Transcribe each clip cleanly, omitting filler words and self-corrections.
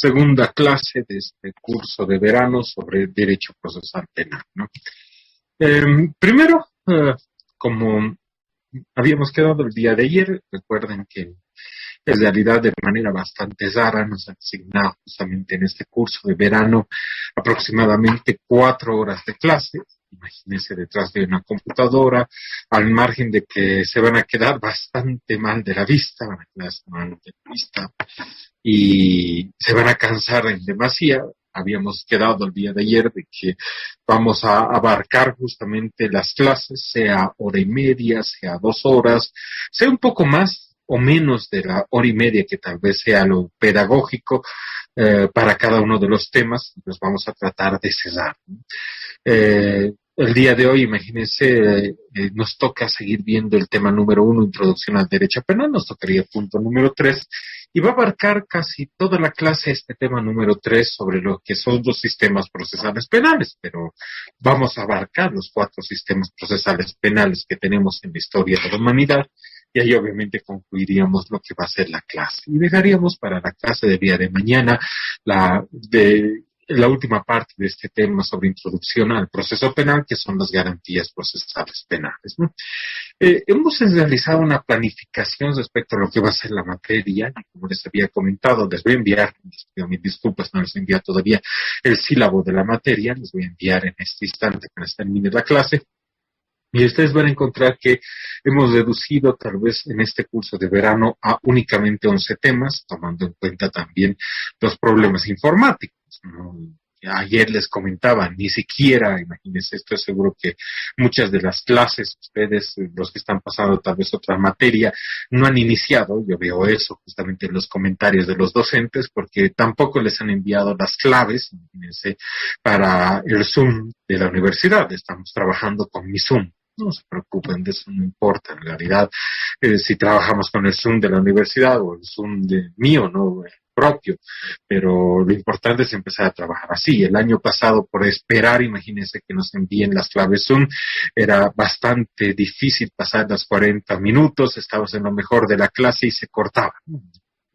segunda clase de este curso de verano sobre Derecho Procesal Penal, ¿no? Primero, como habíamos quedado el día de ayer, recuerden que en realidad de manera bastante rara nos han asignado justamente en este curso de verano aproximadamente 4 horas de clase. Imagínense detrás de una computadora, al margen de que se van a quedar bastante mal de la vista, van a quedarse mal de la vista y se van a cansar en demasía. Habíamos quedado el día de ayer de que vamos a abarcar justamente las clases, sea hora y media, sea 2 horas, sea un poco más o menos de la hora y media que tal vez sea lo pedagógico para cada uno de los temas, los vamos a tratar de cerrar, ¿no? El día de hoy, imagínense, nos toca seguir viendo el tema número 1, Introducción al Derecho Penal, nos tocaría punto número 3, y va a abarcar casi toda la clase este tema número 3 sobre lo que son los sistemas procesales penales, pero vamos a abarcar los 4 sistemas procesales penales que tenemos en la historia de la humanidad, y ahí obviamente concluiríamos lo que va a ser la clase. Y dejaríamos para la clase del día de mañana la última parte de este tema sobre introducción al proceso penal, que son las garantías procesales penales, ¿no? Hemos realizado una planificación respecto a lo que va a ser la materia, y como les había comentado, les voy a enviar, les pido mis disculpas, no les envié todavía el sílabo de la materia, les voy a enviar en este instante apenas termine la clase. Y ustedes van a encontrar que hemos reducido tal vez en este curso de verano a únicamente 11 temas, tomando en cuenta también los problemas informáticos, ¿no? Ayer les comentaba, ni siquiera, imagínense, estoy seguro que muchas de las clases, ustedes, los que están pasando tal vez otra materia, no han iniciado, yo veo eso justamente en los comentarios de los docentes, porque tampoco les han enviado las claves, imagínense, para el Zoom de la universidad. Estamos trabajando con mi Zoom. No se preocupen, de eso no importa, en realidad, si trabajamos con el Zoom de la universidad o el Zoom mío, ¿no? Propio, pero lo importante es empezar a trabajar así. El año pasado, por esperar, imagínense que nos envíen las claves Zoom, era bastante difícil pasar las 40 minutos, estábamos en lo mejor de la clase y se cortaba.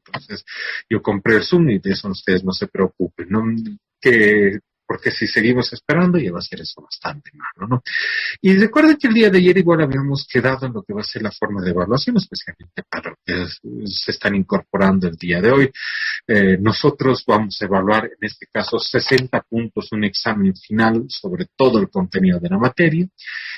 Entonces, yo compré el Zoom y de eso ustedes no se preocupen, ¿no? Porque si seguimos esperando ya va a ser eso bastante malo, ¿no? Y recuerden que el día de ayer igual habíamos quedado en lo que va a ser la forma de evaluación, especialmente para los que se están incorporando el día de hoy. Nosotros vamos a evaluar en este caso 60 puntos, un examen final sobre todo el contenido de la materia,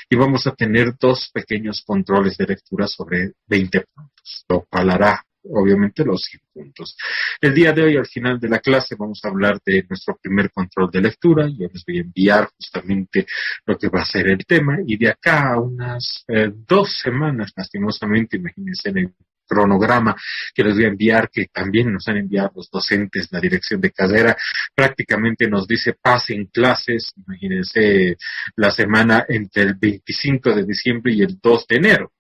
y vamos a tener 2 pequeños controles de lectura sobre 20 puntos, lo cual hará obviamente los 100 puntos. El día de hoy, al final de la clase, vamos a hablar de nuestro primer control de lectura. Yo les voy a enviar justamente lo que va a ser el tema, y de acá a unas 2 semanas, lastimosamente, imagínense en el cronograma que les voy a enviar, que también nos han enviado los docentes, la dirección de carrera, prácticamente nos dice pasen clases, imagínense la semana entre el 25 de diciembre y el 2 de enero.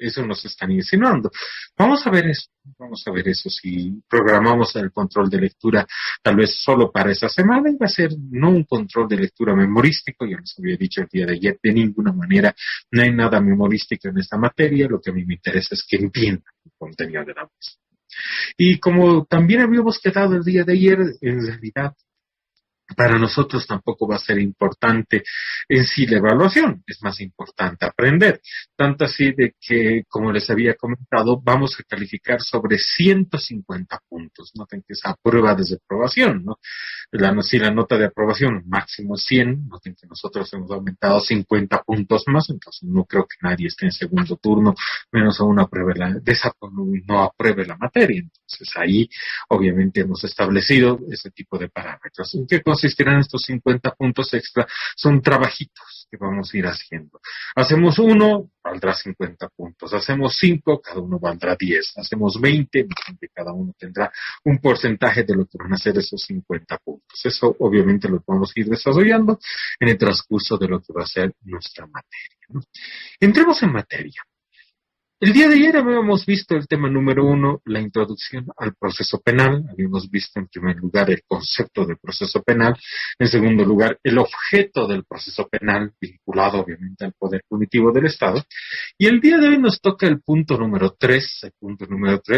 Eso nos están insinuando. Vamos a ver eso, si programamos el control de lectura tal vez solo para esa semana, y va a ser no un control de lectura memorístico, ya les había dicho el día de ayer, de ninguna manera, no hay nada memorístico en esta materia, lo que a mí me interesa es que entiendan el contenido de la misma. Y como también habíamos quedado el día de ayer, en realidad, para nosotros tampoco va a ser importante en sí la evaluación, es más importante aprender. Tanto así de que, como les había comentado, vamos a calificar sobre 150 puntos. Noten que es a prueba de reprobación, ¿no? Si la nota de aprobación máximo es 100, noten que nosotros hemos aumentado 50 puntos más, entonces no creo que nadie esté en segundo turno, menos aún no apruebe la materia. Entonces ahí, obviamente, hemos establecido ese tipo de parámetros. ¿En qué consistirán estos 50 puntos extra? Son trabajitos que vamos a ir haciendo. Hacemos 1, valdrá 50 puntos. Hacemos 5, cada uno valdrá 10. Hacemos 20, cada uno tendrá un porcentaje de lo que van a ser esos 50 puntos. Eso obviamente lo vamos a ir desarrollando en el transcurso de lo que va a ser nuestra materia, ¿no? Entremos en materia. El día de ayer habíamos visto el tema número 1, la introducción al proceso penal. Habíamos visto en primer lugar el concepto del proceso penal. En segundo lugar, el objeto del proceso penal, vinculado obviamente al poder punitivo del Estado. Y el día de hoy nos toca el punto número 3,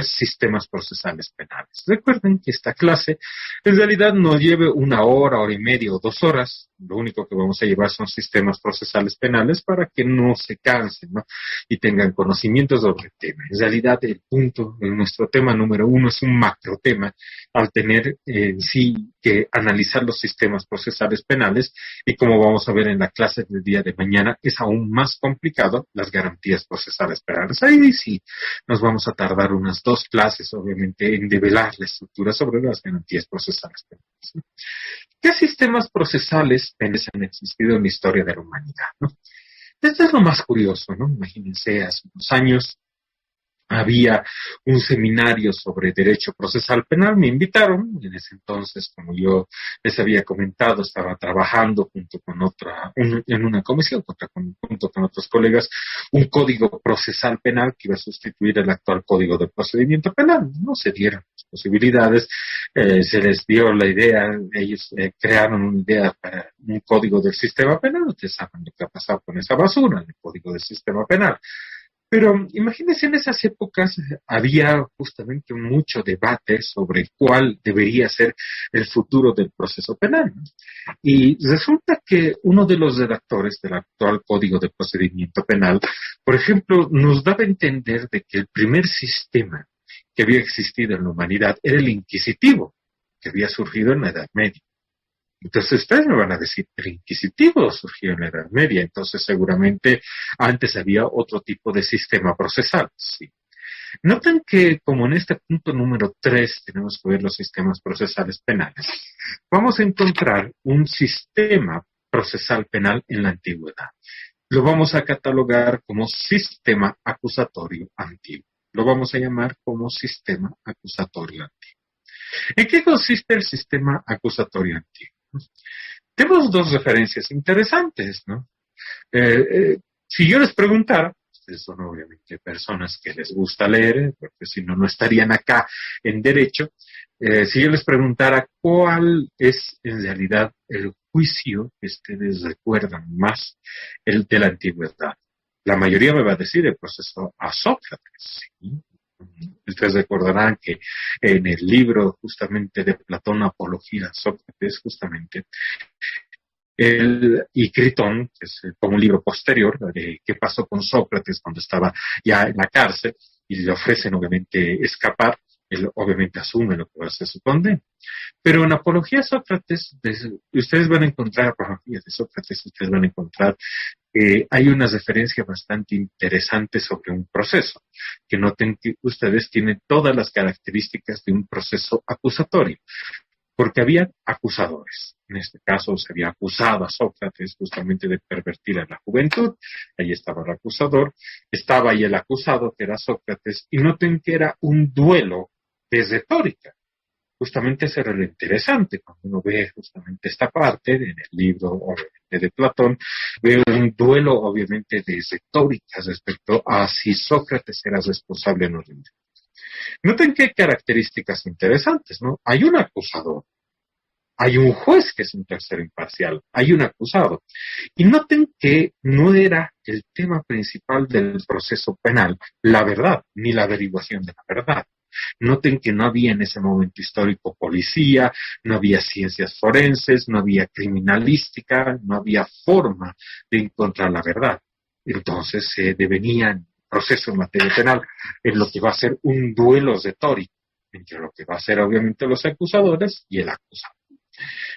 sistemas procesales penales. Recuerden que esta clase en realidad no lleve 1 hora, hora y media o 2 horas. Lo único que vamos a llevar son sistemas procesales penales para que no se cansen, ¿no? Y tengan conocimiento sobre el tema. En realidad, el punto de nuestro tema número 1 es un macro tema, al tener en sí que analizar los sistemas procesales penales, y como vamos a ver en la clase del día de mañana, es aún más complicado las garantías procesales penales. Ahí sí nos vamos a tardar unas 2 clases, obviamente, en develar la estructura sobre las garantías procesales penales. ¿Qué sistemas procesales penales han existido en la historia de la humanidad, ¿no? Esto es lo más curioso, ¿no? Imagínense, hace unos años había un seminario sobre derecho procesal penal, me invitaron, en ese entonces, como yo les había comentado, estaba trabajando junto con en una comisión, junto con otros colegas, un código procesal penal que iba a sustituir el actual código de procedimiento penal. No se dieron las posibilidades, se les dio la idea, ellos crearon una idea para un código del sistema penal. Ustedes saben lo que ha pasado con esa basura, el código del sistema penal. Pero imagínense, en esas épocas había justamente mucho debate sobre cuál debería ser el futuro del proceso penal, ¿no? Y resulta que uno de los redactores del actual Código de Procedimiento Penal, por ejemplo, nos daba a entender de que el primer sistema que había existido en la humanidad era el inquisitivo, que había surgido en la Edad Media. Entonces ustedes me van a decir, el inquisitivo surgió en la Edad Media, entonces seguramente antes había otro tipo de sistema procesal. Sí. Noten que como en este punto número 3 tenemos que ver los sistemas procesales penales, vamos a encontrar un sistema procesal penal en la antigüedad. Lo vamos a catalogar como sistema acusatorio antiguo. Lo vamos a llamar como sistema acusatorio antiguo. ¿En qué consiste el sistema acusatorio antiguo? Tenemos 2 referencias interesantes, ¿no? Si yo les preguntara, ustedes son obviamente personas que les gusta leer, porque si no, no estarían acá en derecho. Si yo les preguntara cuál es en realidad el juicio que ustedes recuerdan más, el de la antigüedad, la mayoría me va a decir el proceso a Sócrates, ¿sí? Ustedes recordarán que en el libro justamente de Platón, Apología a Sócrates, justamente, y Critón, que es como un libro posterior, de qué pasó con Sócrates cuando estaba ya en la cárcel, y le ofrecen obviamente escapar, él obviamente asume lo que va a ser su condena. Pero en Apología a Sócrates, ustedes van a encontrar, Apología de Sócrates, ustedes van a encontrar hay una referencia bastante interesante sobre un proceso, que noten que ustedes tienen todas las características de un proceso acusatorio, porque había acusadores. En este caso se había acusado a Sócrates justamente de pervertir a la juventud, ahí estaba el acusador, estaba ahí el acusado, que era Sócrates, y noten que era un duelo de retórica. Justamente eso era lo interesante, cuando uno ve justamente esta parte en el libro obviamente de Platón, ve un duelo obviamente de retórica respecto a si Sócrates era responsable o no. Noten que hay características interesantes, ¿no? Hay un acusador, hay un juez que es un tercero imparcial, hay un acusado. Y noten que no era el tema principal del proceso penal la verdad, ni la averiguación de la verdad. Noten que no había en ese momento histórico policía, no había ciencias forenses, no había criminalística, no había forma de encontrar la verdad. Entonces se devenía en proceso en materia penal en lo que va a ser un duelo retórico entre lo que va a ser obviamente los acusadores y el acusado.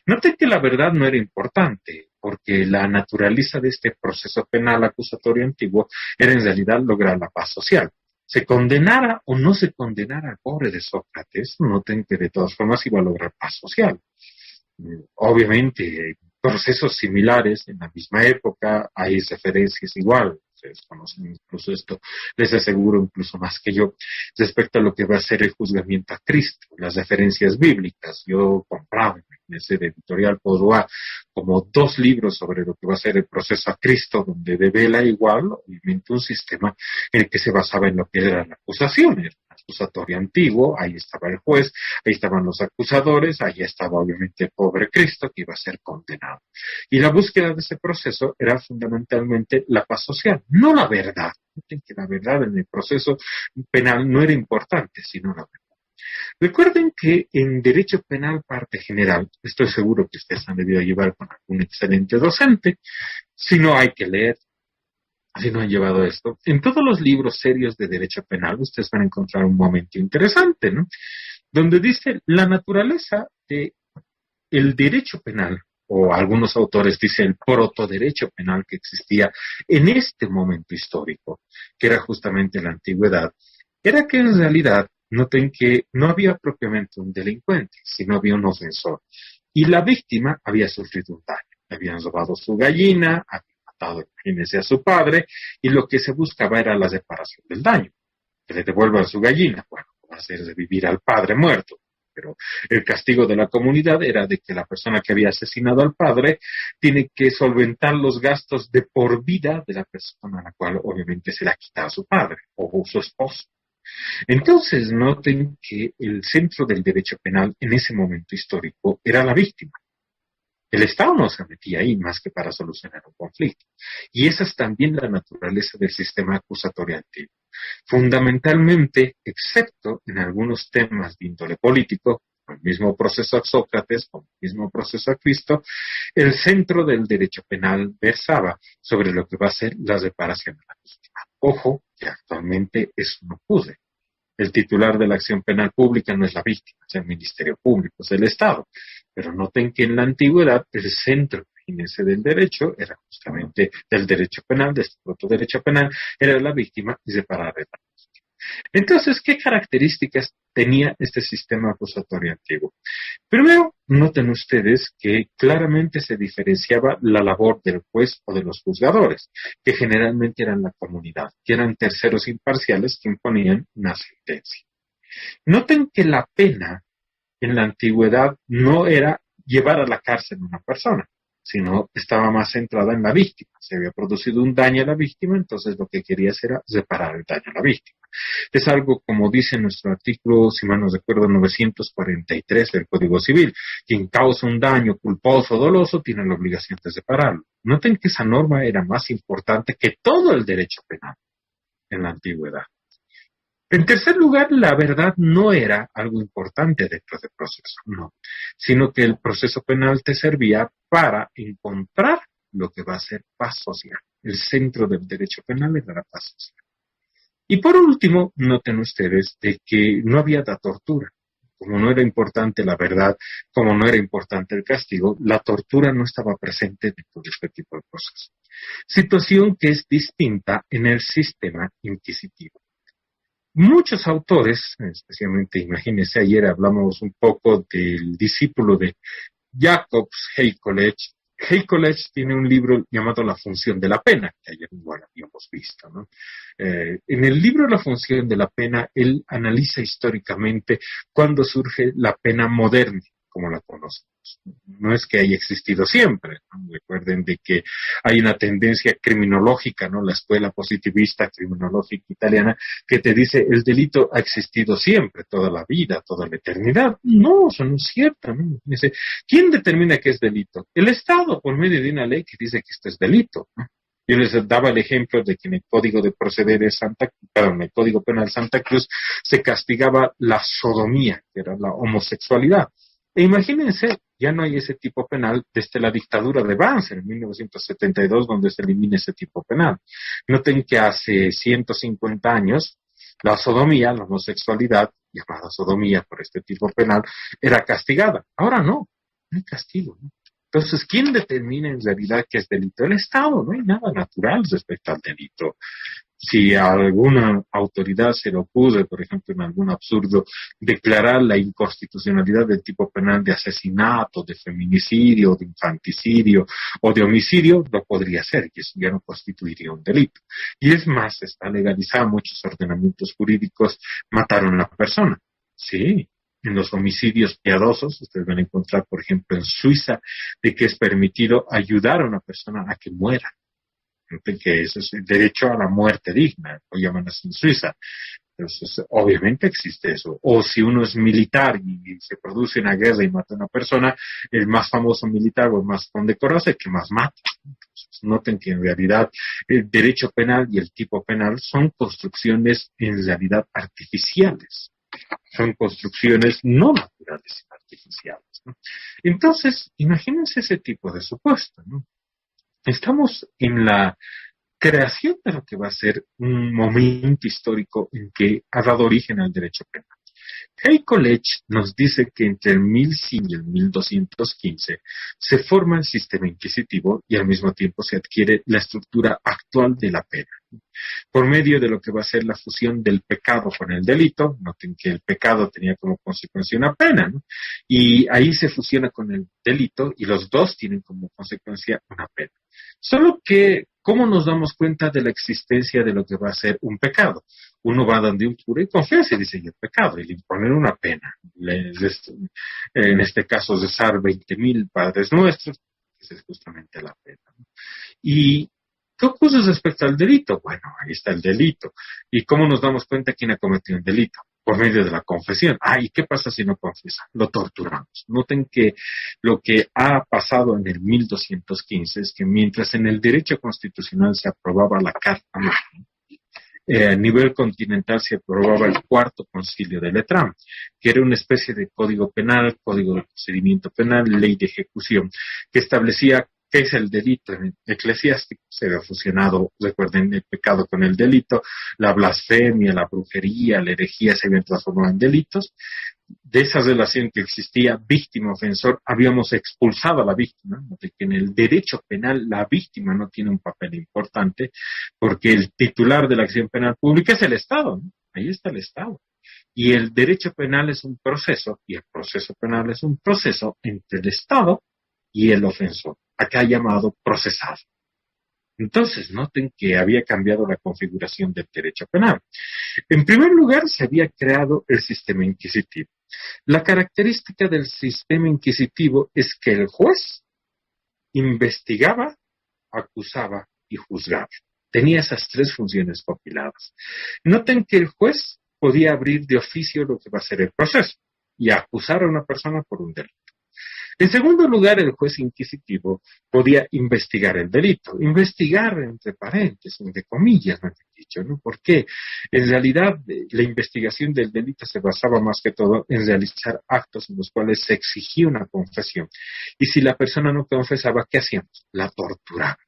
Noten que la verdad no era importante, porque la naturaleza de este proceso penal acusatorio antiguo era en realidad lograr la paz social. Se condenara o no se condenara al pobre de Sócrates, noten que de todas formas iba a lograr paz social. Obviamente, procesos similares en la misma época, hay referencias igual. Ustedes conocen incluso esto, les aseguro incluso más que yo, respecto a lo que va a ser el juzgamiento a Cristo, las referencias bíblicas. Yo compraba en ese editorial Podoa como 2 libros sobre lo que va a ser el proceso a Cristo, donde devela igual, obviamente, un sistema en el que se basaba en lo que era la acusación, el acusatorio antiguo, ahí estaba el juez, ahí estaban los acusadores, ahí estaba obviamente el pobre Cristo que iba a ser condenado. Y la búsqueda de ese proceso era fundamentalmente la paz social, no la verdad. Noten que la verdad en el proceso penal no era importante, sino la verdad. Recuerden que en Derecho Penal Parte General, estoy seguro que ustedes han debido llevar con algún excelente docente, si no hay que leer, si no han llevado esto, en todos los libros serios de Derecho Penal ustedes van a encontrar un momento interesante, ¿no? Donde dice la naturaleza de el derecho penal, o algunos autores dicen el protoderecho penal que existía en este momento histórico, que era justamente la antigüedad, era que en realidad noten que no había propiamente un delincuente, sino había un ofensor. Y la víctima había sufrido un daño. Habían robado su gallina, habían matado, imagínense, a su padre, y lo que se buscaba era la reparación del daño. Que le devuelvan su gallina. Bueno, va a hacer revivir al padre muerto. Pero el castigo de la comunidad era de que la persona que había asesinado al padre tiene que solventar los gastos de por vida de la persona a la cual obviamente se le ha quitado a su padre o su esposo. Entonces, noten que el centro del derecho penal en ese momento histórico era la víctima. El Estado no se metía ahí más que para solucionar un conflicto. Y esa es también la naturaleza del sistema acusatorio antiguo. Fundamentalmente, excepto en algunos temas de índole político, como el mismo proceso a Sócrates, como el mismo proceso a Cristo, el centro del derecho penal versaba sobre lo que va a ser la reparación de la víctima. Ojo, que actualmente eso no ocurre. El titular de la acción penal pública no es la víctima, es el Ministerio Público, es el Estado. Pero noten que en la antigüedad el centro, imagínense, del derecho era justamente del derecho penal, de este protoderecho penal, era la víctima y separar de la víctima. Entonces, ¿qué características tenía este sistema acusatorio antiguo? Primero, noten ustedes que claramente se diferenciaba la labor del juez o de los juzgadores, que generalmente eran la comunidad, que eran terceros imparciales que imponían una sentencia. Noten que la pena en la antigüedad no era llevar a la cárcel a una persona, sino estaba más centrada en la víctima. Se había producido un daño a la víctima, entonces lo que quería hacer era reparar el daño a la víctima. Es algo como dice nuestro artículo, si mal no recuerdo, 943 del Código Civil. Quien causa un daño culposo o doloso tiene la obligación de repararlo. Noten que esa norma era más importante que todo el derecho penal en la antigüedad. En tercer lugar, la verdad no era algo importante dentro del proceso, no, sino que el proceso penal te servía para encontrar lo que va a ser paz social. El centro del derecho penal era la paz social. Y por último, noten ustedes de que no había la tortura. Como no era importante la verdad, como no era importante el castigo, la tortura no estaba presente dentro de este tipo de cosas. Situación que es distinta en el sistema inquisitivo. Muchos autores, especialmente, imagínense, ayer hablamos un poco del discípulo de Jacobs, Haycollege. Haycollege tiene un libro llamado La función de la pena, que ayer igual habíamos visto, ¿no? En el libro La función de la pena, él analiza históricamente cuándo surge la pena moderna, como la conocemos. No es que haya existido siempre, ¿no? Recuerden de que hay una tendencia criminológica, ¿no? La escuela positivista criminológica italiana que te dice el delito ha existido siempre, toda la vida, toda la eternidad. No, eso no es cierto, ¿no? Dice, ¿quién determina qué es delito? El Estado, por medio de una ley que dice que esto es delito, ¿no? Yo les daba el ejemplo de que en el Código de Procederes en el Código Penal Santa Cruz se castigaba la sodomía, que era la homosexualidad. E imagínense, ya no hay ese tipo penal desde la dictadura de Banzer en 1972, donde se elimina ese tipo penal. Noten que hace 150 años, la sodomía, la homosexualidad, llamada sodomía por este tipo penal, era castigada. Ahora no hay castigo, ¿no? Entonces, ¿quién determina en realidad qué es delito? El Estado, no hay nada natural respecto al delito. Si a alguna autoridad se le ocurre, por ejemplo, en algún absurdo, declarar la inconstitucionalidad del tipo penal de asesinato, de feminicidio, de infanticidio o de homicidio, lo podría hacer, y eso ya no constituiría un delito. Y es más, está legalizado, muchos ordenamientos jurídicos mataron a una persona. Sí, en los homicidios piadosos. Ustedes van a encontrar, por ejemplo, en Suiza, de que es permitido ayudar a una persona a que muera, que eso es el derecho a la muerte digna, lo llaman así en Suiza. Entonces, obviamente existe eso. O si uno es militar y se produce una guerra y mata a una persona, el más famoso militar o el más condecorado es el que más mata. Entonces, noten que en realidad el derecho penal y el tipo penal son construcciones en realidad artificiales. Son construcciones no naturales, sino artificiales, ¿no? Entonces, imagínense ese tipo de supuesto, ¿no? Estamos en la creación de lo que va a ser un momento histórico en que ha dado origen al derecho penal. Hay College nos dice que entre el 1100 y el 1215 se forma el sistema inquisitivo y al mismo tiempo se adquiere la estructura actual de la pena, por medio de lo que va a ser la fusión del pecado con el delito. Noten que el pecado tenía como consecuencia una pena, ¿no? Y ahí se fusiona con el delito y los dos tienen como consecuencia una pena. Solo que, ¿cómo nos damos cuenta de la existencia de lo que va a ser un pecado? Uno va donde un cura y confiesa y dice, el pecado, y le imponen una pena. En este caso, rezar 20,000 Padres Nuestros, esa es justamente la pena, ¿no? Y ¿qué ocurre respecto al delito? Bueno, ahí está el delito. ¿Y cómo nos damos cuenta quién ha cometido un delito? Por medio de la confesión. ¿Y qué pasa si no confiesa? Lo torturamos. Noten que lo que ha pasado en el 1215 es que mientras en el derecho constitucional se aprobaba la Carta Magna, a nivel continental se aprobaba el Cuarto Concilio de Letrán, que era una especie de código penal, código de procedimiento penal, ley de ejecución, que establecía qué es el delito eclesiástico. Se había fusionado, recuerden, el pecado con el delito, la blasfemia, la brujería, la herejía se habían transformado en delitos. De esa relación que existía víctima-ofensor, habíamos expulsado a la víctima, de que en el derecho penal la víctima no tiene un papel importante, porque el titular de la acción penal pública es el Estado, ¿no? Ahí está el Estado. Y el derecho penal es un proceso, y el proceso penal es un proceso entre el Estado y el ofensor, acá llamado procesado. Entonces, noten que había cambiado la configuración del derecho penal. En primer lugar, se había creado el sistema inquisitivo. La característica del sistema inquisitivo es que el juez investigaba, acusaba y juzgaba. Tenía esas tres funciones compiladas. Noten que el juez podía abrir de oficio lo que va a ser el proceso y acusar a una persona por un delito. En segundo lugar, el juez inquisitivo podía investigar el delito. Investigar entre paréntesis, entre comillas, me han dicho, ¿no? Porque en realidad la investigación del delito se basaba más que todo en realizar actos en los cuales se exigía una confesión. Y si la persona no confesaba, ¿qué hacíamos? La torturábamos.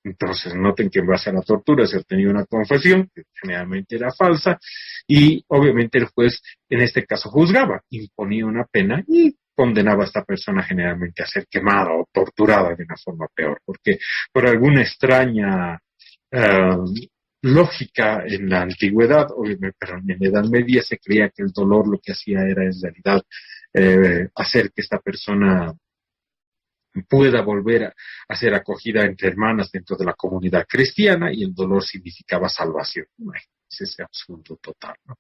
Entonces, noten que en base a la tortura se obtenía una confesión, que generalmente era falsa, y obviamente el juez, en este caso, juzgaba, imponía una pena y condenaba a esta persona generalmente a ser quemada o torturada de una forma peor, porque por alguna extraña lógica en la antigüedad, obviamente, pero en la Edad Media se creía que el dolor lo que hacía era en realidad hacer que esta persona pueda volver a ser acogida entre hermanas dentro de la comunidad cristiana, y el dolor significaba salvación. Es ese absurdo total, ¿no?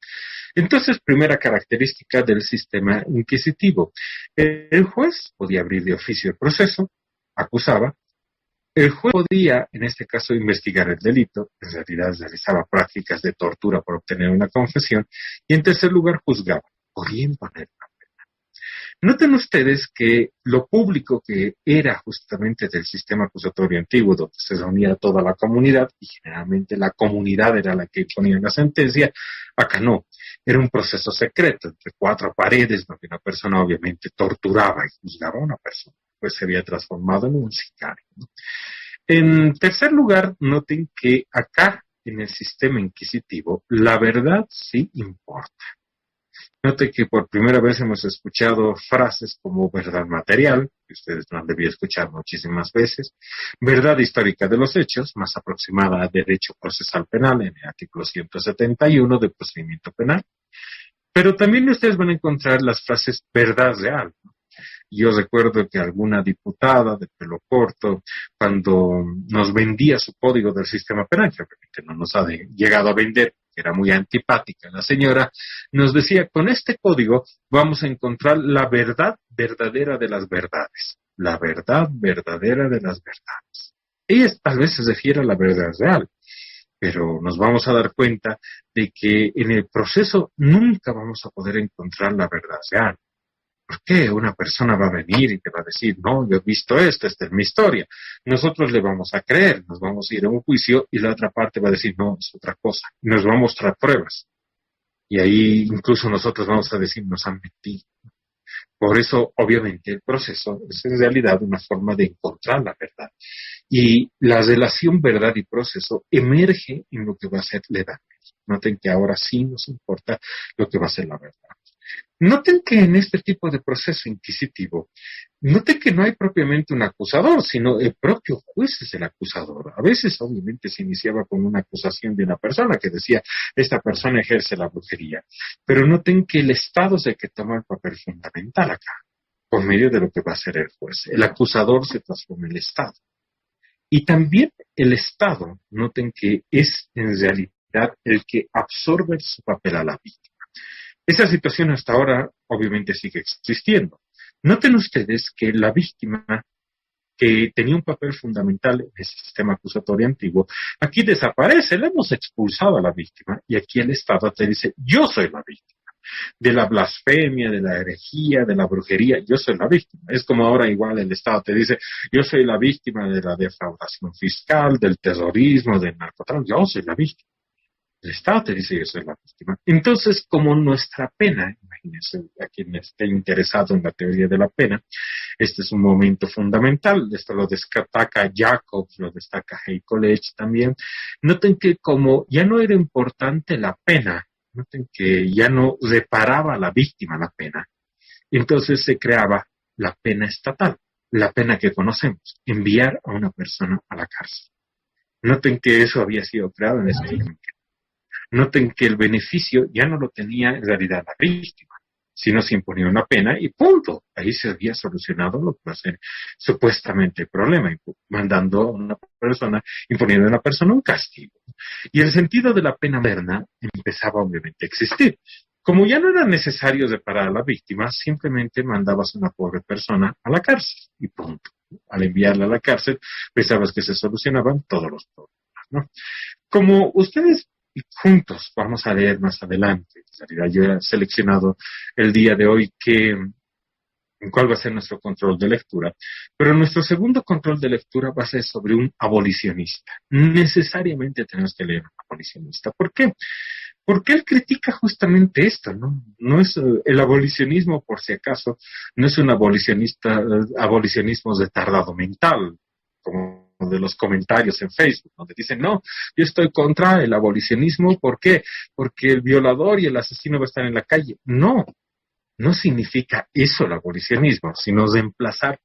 Entonces, primera característica del sistema inquisitivo. El juez podía abrir de oficio el proceso, acusaba. El juez podía, en este caso, investigar el delito, en realidad realizaba prácticas de tortura por obtener una confesión, y en tercer lugar, juzgaba, podía imponer. Noten ustedes que lo público que era justamente del sistema acusatorio antiguo, donde se reunía toda la comunidad, y generalmente la comunidad era la que ponía la sentencia, acá no. Era un proceso secreto, entre cuatro paredes, donde una persona obviamente torturaba y juzgaba a una persona, pues se había transformado en un sicario, ¿no? En tercer lugar, noten que acá, en el sistema inquisitivo, la verdad sí importa. Note que por primera vez hemos escuchado frases como verdad material, que ustedes no han debido escuchar muchísimas veces, verdad histórica de los hechos, más aproximada a derecho procesal penal en el artículo 171 del procedimiento penal. Pero también ustedes van a encontrar las frases verdad real, ¿no? Yo recuerdo que alguna diputada de pelo corto, cuando nos vendía su código del sistema penal, que obviamente no nos ha llegado a vender, que era muy antipática la señora, nos decía, con este código vamos a encontrar la verdad verdadera de las verdades. La verdad verdadera de las verdades. Ella tal vez se refiere a la verdad real, pero nos vamos a dar cuenta de que en el proceso nunca vamos a poder encontrar la verdad real. ¿Por qué? Una persona va a venir y te va a decir, no, yo he visto esto, esta es mi historia. Nosotros le vamos a creer, nos vamos a ir a un juicio y la otra parte va a decir, no, es otra cosa. Nos va a mostrar pruebas. Y ahí incluso nosotros vamos a decir, nos han mentido. Por eso, obviamente, el proceso es en realidad una forma de encontrar la verdad. Y la relación verdad y proceso emerge en lo que va a ser la edad media. Noten que ahora sí nos importa lo que va a ser la verdad. Noten que en este tipo de proceso inquisitivo, noten que no hay propiamente un acusador, sino el propio juez es el acusador. A veces, obviamente, se iniciaba con una acusación de una persona que decía, esta persona ejerce la brujería. Pero noten que el Estado es el que toma el papel fundamental acá, por medio de lo que va a ser el juez. El acusador se transforma en el Estado. Y también el Estado, noten que es en realidad el que absorbe su papel a la víctima. Esa situación hasta ahora obviamente sigue existiendo. Noten ustedes que la víctima que tenía un papel fundamental en el sistema acusatorio antiguo, aquí desaparece, le hemos expulsado a la víctima y aquí el Estado te dice, yo soy la víctima. De la blasfemia, de la herejía, de la brujería, yo soy la víctima. Es como ahora igual el Estado te dice, yo soy la víctima de la defraudación fiscal, del terrorismo, del narcotráfico, yo soy la víctima. El Estado te dice, yo soy la víctima. Entonces, como nuestra pena, imagínense a quien esté interesado en la teoría de la pena, este es un momento fundamental, esto lo destaca Jacobs, lo destaca Hay College también. Noten que como ya no era importante la pena, noten que ya no reparaba a la víctima la pena, entonces se creaba la pena estatal, la pena que conocemos, enviar a una persona a la cárcel. Noten que eso había sido creado en ese momento. Noten que el beneficio ya no lo tenía en realidad la víctima, sino se imponía una pena y punto. Ahí se había solucionado lo que va a ser supuestamente el problema, mandando a una persona, imponiendo a una persona un castigo. Y el sentido de la pena moderna empezaba obviamente a existir. Como ya no era necesario reparar a la víctima, simplemente mandabas a una pobre persona a la cárcel y punto. Al enviarla a la cárcel, pensabas que se solucionaban todos los problemas, ¿no? Como ustedes juntos vamos a leer más adelante, en realidad yo he seleccionado el día de hoy cuál va a ser nuestro control de lectura, pero nuestro segundo control de lectura va a ser sobre un abolicionista. Necesariamente tenemos que leer un abolicionista. ¿Por qué? Porque él critica justamente esto, ¿no? No es el abolicionismo, por si acaso, no es un abolicionismo retardado mental, como de los comentarios en Facebook, donde dicen, no, yo estoy contra el abolicionismo, ¿por qué? Porque el violador y el asesino va a estar en la calle. No, no significa eso el abolicionismo, sino reemplazar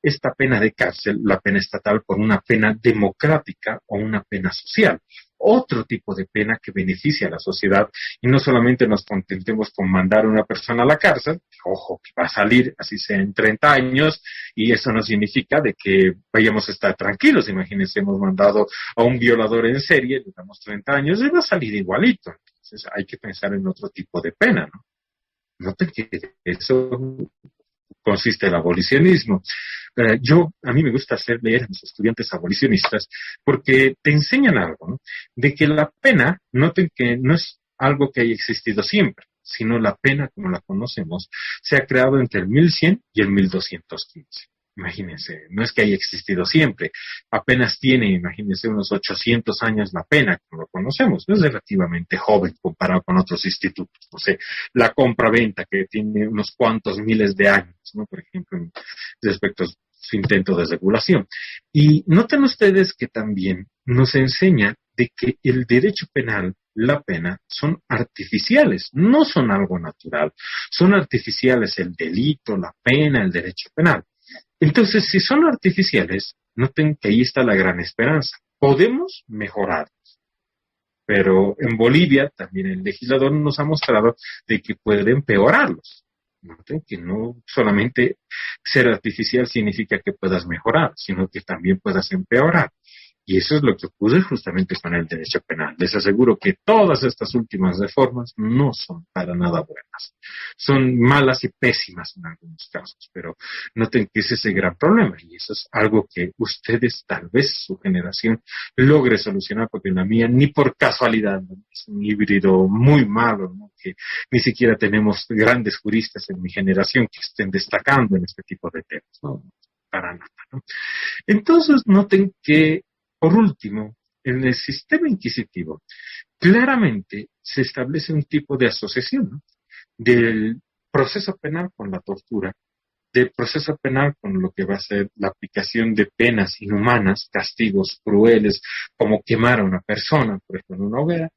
esta pena de cárcel, la pena estatal, por una pena democrática o una pena social. Otro tipo de pena que beneficia a la sociedad y no solamente nos contentemos con mandar a una persona a la cárcel, ojo, que va a salir, así sea en 30 años, y eso no significa de que vayamos a estar tranquilos. Imagínense, hemos mandado a un violador en serie, le damos 30 años y va a salir igualito. Entonces hay que pensar en otro tipo de pena, ¿no? Noten que eso consiste el abolicionismo. A mí me gusta hacer leer a mis estudiantes abolicionistas porque te enseñan algo, ¿no? De que la pena, noten que no es algo que haya existido siempre, sino la pena como la conocemos se ha creado entre el 1100 y el 1215. Imagínense, no es que haya existido siempre, apenas tiene, imagínense, unos 800 años la pena, como lo conocemos, no es relativamente joven comparado con otros institutos, no sé, la compra-venta que tiene unos cuantos miles de años, ¿no? Por ejemplo, respecto a su intento de regulación. Y noten ustedes que también nos enseña de que el derecho penal, la pena, son artificiales, no son algo natural, son artificiales el delito, la pena, el derecho penal. Entonces, si son artificiales, noten que ahí está la gran esperanza. Podemos mejorarlos, pero en Bolivia también el legislador nos ha mostrado de que puede empeorarlos. Noten que no solamente ser artificial significa que puedas mejorar, sino que también puedas empeorar. Y eso es lo que ocurre justamente con el derecho penal. Les aseguro que todas estas últimas reformas no son para nada buenas. Son malas y pésimas en algunos casos, pero noten que ese es el gran problema y eso es algo que ustedes, tal vez su generación, logre solucionar, porque la mía ni por casualidad, ¿no? Es un híbrido muy malo, ¿no? Que ni siquiera tenemos grandes juristas en mi generación que estén destacando en este tipo de temas, ¿no? Para nada, ¿no? Entonces noten que, por último, en el sistema inquisitivo, claramente se establece un tipo de asociación, ¿no? Del proceso penal con la tortura, del proceso penal con lo que va a ser la aplicación de penas inhumanas, castigos crueles, como quemar a una persona, por ejemplo, en una hoguera,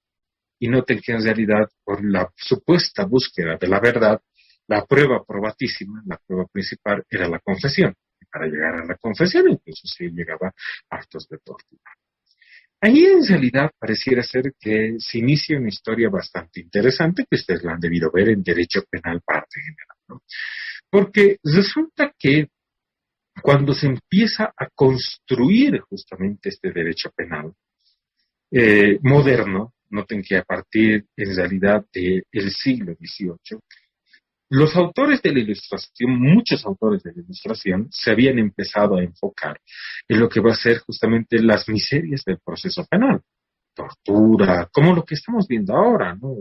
y noten que en realidad, por la supuesta búsqueda de la verdad, la prueba probatísima, la prueba principal, era la confesión. Y para llegar a la confesión, incluso se llegaba a actos de tortura. Ahí en realidad pareciera ser que se inicia una historia bastante interesante que ustedes la han debido ver en Derecho Penal Parte General, ¿no? Porque resulta que cuando se empieza a construir justamente este derecho penal moderno, noten que a partir en realidad del siglo XVIII, los autores de la Ilustración, muchos autores de la Ilustración, se habían empezado a enfocar en lo que va a ser justamente las miserias del proceso penal. Tortura, como lo que estamos viendo ahora, ¿no?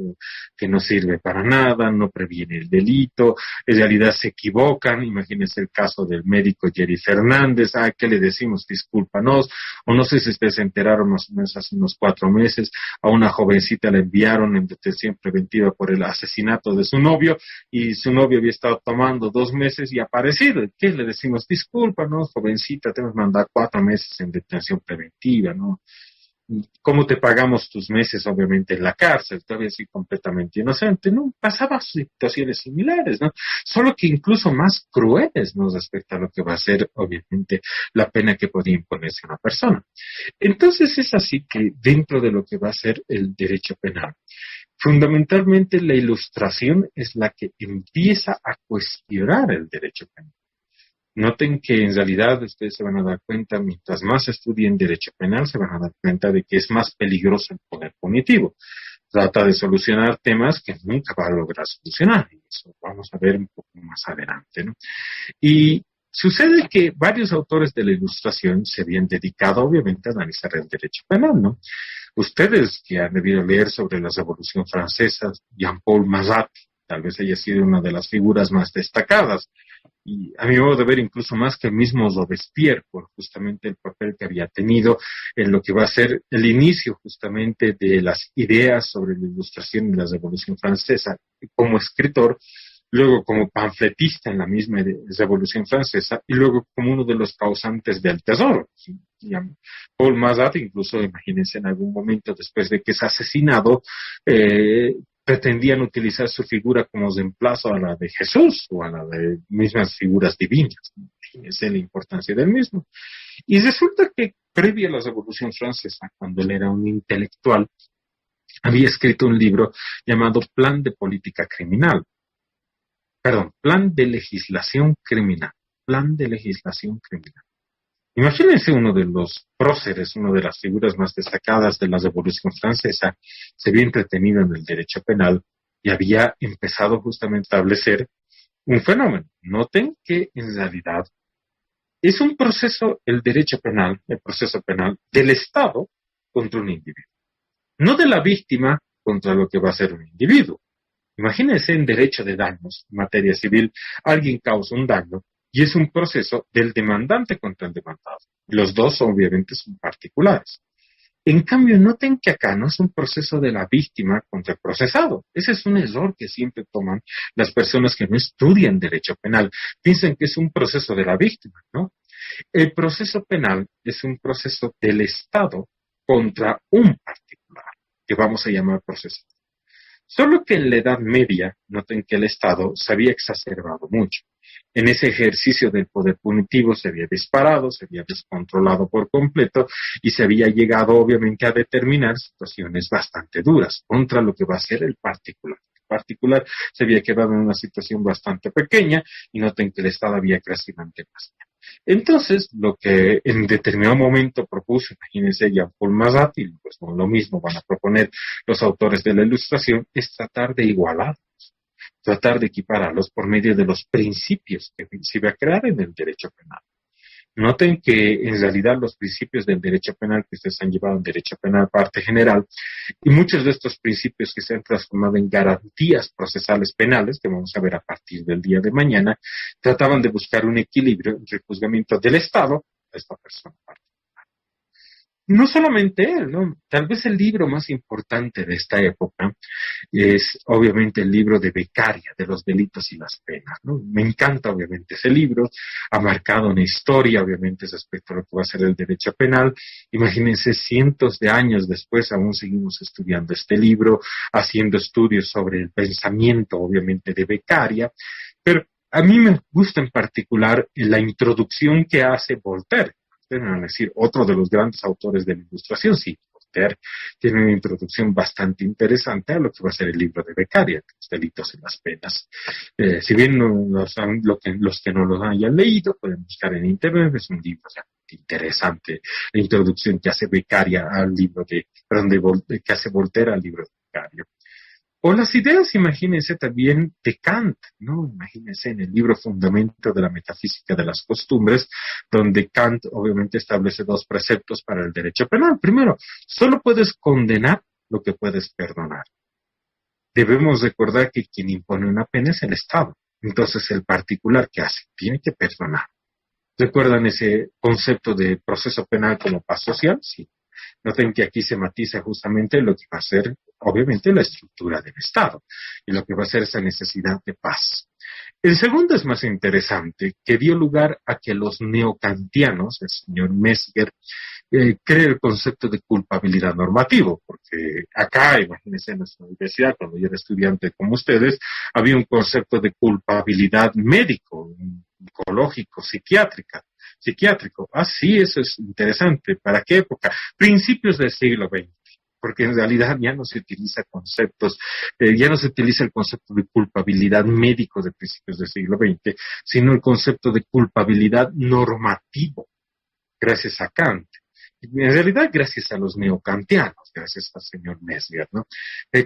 Que no sirve para nada, no previene el delito, en realidad se equivocan. Imagínense el caso del médico Jerry Fernández, ¿qué le decimos? Discúlpanos, o no sé si ustedes se enteraron más o menos hace unos 4 meses, a una jovencita la enviaron en detención preventiva por el asesinato de su novio, y su novio había estado tomando 2 meses y ha aparecido. ¿Qué le decimos? Discúlpanos, jovencita, te hemos mandado 4 meses en detención preventiva, ¿no? ¿Cómo te pagamos tus meses, obviamente, en la cárcel? Todavía así completamente inocente, ¿no? Pasaba situaciones similares, ¿no? Solo que incluso más crueles, ¿no? Respecto a lo que va a ser, obviamente, la pena que podía imponerse a una persona. Entonces es así que dentro de lo que va a ser el derecho penal, fundamentalmente la Ilustración es la que empieza a cuestionar el derecho penal. Noten que en realidad ustedes se van a dar cuenta, mientras más estudien derecho penal, se van a dar cuenta de que es más peligroso el poder punitivo. Trata de solucionar temas que nunca va a lograr solucionar. Y eso vamos a ver un poco más adelante, ¿no? Y sucede que varios autores de la Ilustración se habían dedicado, obviamente, a analizar el derecho penal, ¿no? Ustedes que han debido leer sobre la Revolución Francesa, Jean-Paul Marat, tal vez haya sido una de las figuras más destacadas, y a mi modo de ver incluso más que el mismo Robespierre, por justamente el papel que había tenido en lo que va a ser el inicio justamente de las ideas sobre la Ilustración y la Revolución Francesa como escritor, luego como panfletista en la misma Revolución Francesa y luego como uno de los causantes del terror. Paul Marat, incluso imagínense en algún momento después de que es asesinado, pretendían utilizar su figura como reemplazo a la de Jesús o a la de mismas figuras divinas. Imagínense la importancia del mismo. Y resulta que previo a la Revolución Francesa, cuando él era un intelectual, había escrito un libro llamado Plan de Política Criminal. Perdón, Plan de Legislación Criminal. Plan de Legislación Criminal. Imagínense uno de los próceres, una de las figuras más destacadas de la Revolución Francesa, se había entretenido en el derecho penal y había empezado justamente a establecer un fenómeno. Noten que en realidad es un proceso, el derecho penal, el proceso penal del Estado contra un individuo, no de la víctima contra lo que va a ser un individuo. Imagínense en derecho de daños, en materia civil, alguien causa un daño y es un proceso del demandante contra el demandado. Los dos obviamente son particulares. En cambio, noten que acá no es un proceso de la víctima contra el procesado. Ese es un error que siempre toman las personas que no estudian derecho penal. Piensan que es un proceso de la víctima, ¿no? El proceso penal es un proceso del Estado contra un particular, que vamos a llamar proceso. Solo que en la Edad Media, noten que el Estado se había exacerbado mucho. En ese ejercicio del poder punitivo se había disparado, se había descontrolado por completo y se había llegado obviamente a determinar situaciones bastante duras contra lo que va a ser el particular. El particular se había quedado en una situación bastante pequeña y noten que el Estado había crecido ante más. Entonces, lo que en determinado momento propuso, imagínense, Jean-Paul Marat, y pues no lo mismo van a proponer los autores de la Ilustración, es tratar de igualar, tratar de equipararlos por medio de los principios que se iba a crear en el derecho penal. Noten que en realidad los principios del derecho penal que ustedes han llevado en derecho penal parte general y muchos de estos principios que se han transformado en garantías procesales penales, que vamos a ver a partir del día de mañana, trataban de buscar un equilibrio entre el juzgamiento del Estado a esta persona. No solamente él, ¿no? Tal vez el libro más importante de esta época es obviamente el libro de Beccaria, de los delitos y las penas, ¿no? Me encanta obviamente ese libro, ha marcado una historia obviamente respecto a lo que va a ser el derecho penal. Imagínense, cientos de años después aún seguimos estudiando este libro, haciendo estudios sobre el pensamiento obviamente de Beccaria, pero a mí me gusta en particular la introducción que hace Voltaire. Es decir, otro de los grandes autores de la Ilustración, sí, Voltaire tiene una introducción bastante interesante a lo que va a ser el libro de Beccaria, los delitos y las penas. Si bien los que no lo hayan leído, pueden buscar en internet, es un libro interesante, la introducción que hace Beccaria al libro que hace Voltaire al libro de Beccaria. O las ideas, imagínense también de Kant, ¿no? Imagínense en el libro Fundamento de la Metafísica de las Costumbres, donde Kant obviamente establece dos preceptos para el derecho penal. Primero, solo puedes condenar lo que puedes perdonar. Debemos recordar que quien impone una pena es el Estado. Entonces, el particular, ¿qué hace? Tiene que perdonar. ¿Recuerdan ese concepto de proceso penal como paz social? Sí. Noten que aquí se matiza justamente lo que va a ser, obviamente, la estructura del Estado y lo que va a ser esa necesidad de paz. El segundo es más interesante, que dio lugar a que los neocantianos, el señor Mesger, cree el concepto de culpabilidad normativo, porque acá, imagínense, en nuestra universidad, cuando yo era estudiante como ustedes, había un concepto de culpabilidad médico, psicológico, psiquiátrico. Ah, sí, eso es interesante. ¿Para qué época? Principios del siglo XX. Porque en realidad ya no se utiliza ya no se utiliza el concepto de culpabilidad médico de principios del siglo XX, sino el concepto de culpabilidad normativo, gracias a Kant. En realidad, gracias a los neocantianos, gracias al señor Mesger, ¿no?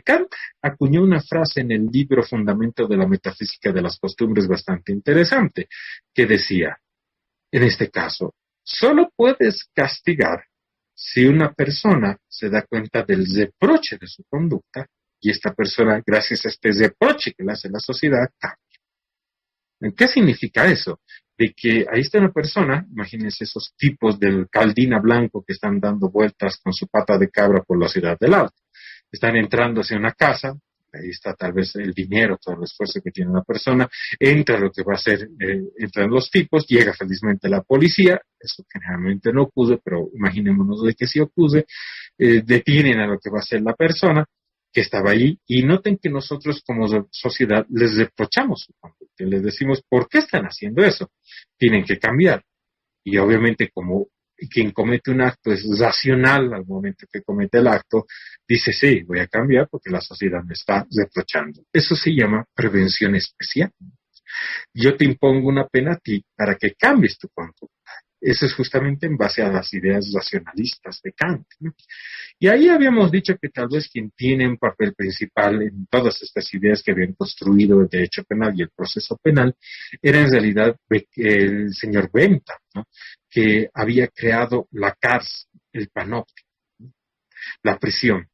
Kant acuñó una frase en el libro Fundamento de la Metafísica de las Costumbres bastante interesante, que decía, en este caso, solo puedes castigar si una persona se da cuenta del reproche de su conducta y esta persona, gracias a este reproche que le hace la sociedad, cambia. ¿Qué significa eso? De que ahí está una persona, imagínense esos tipos del Caldina blanco que están dando vueltas con su pata de cabra por la ciudad del Alto. Están entrando hacia una casa, ahí está tal vez el dinero, todo el esfuerzo que tiene una persona, entra lo que va a ser, entran los tipos, llega felizmente la policía, eso generalmente no ocurre, pero imaginémonos de que sí ocurre, detienen a lo que va a ser la persona que estaba ahí, y noten que nosotros como sociedad les reprochamos su conducta, les decimos, ¿por qué están haciendo eso? Tienen que cambiar. Y obviamente como quien comete un acto es racional al momento que comete el acto, dice, sí, voy a cambiar porque la sociedad me está reprochando. Eso se llama prevención especial. Yo te impongo una pena a ti para que cambies tu conducta. Eso es justamente en base a las ideas racionalistas de Kant, ¿no? Y ahí habíamos dicho que tal vez quien tiene un papel principal en todas estas ideas que habían construido el derecho penal y el proceso penal era en realidad el señor Bentham, ¿no? Que había creado la cárcel, el panóptico, ¿no? La prisión.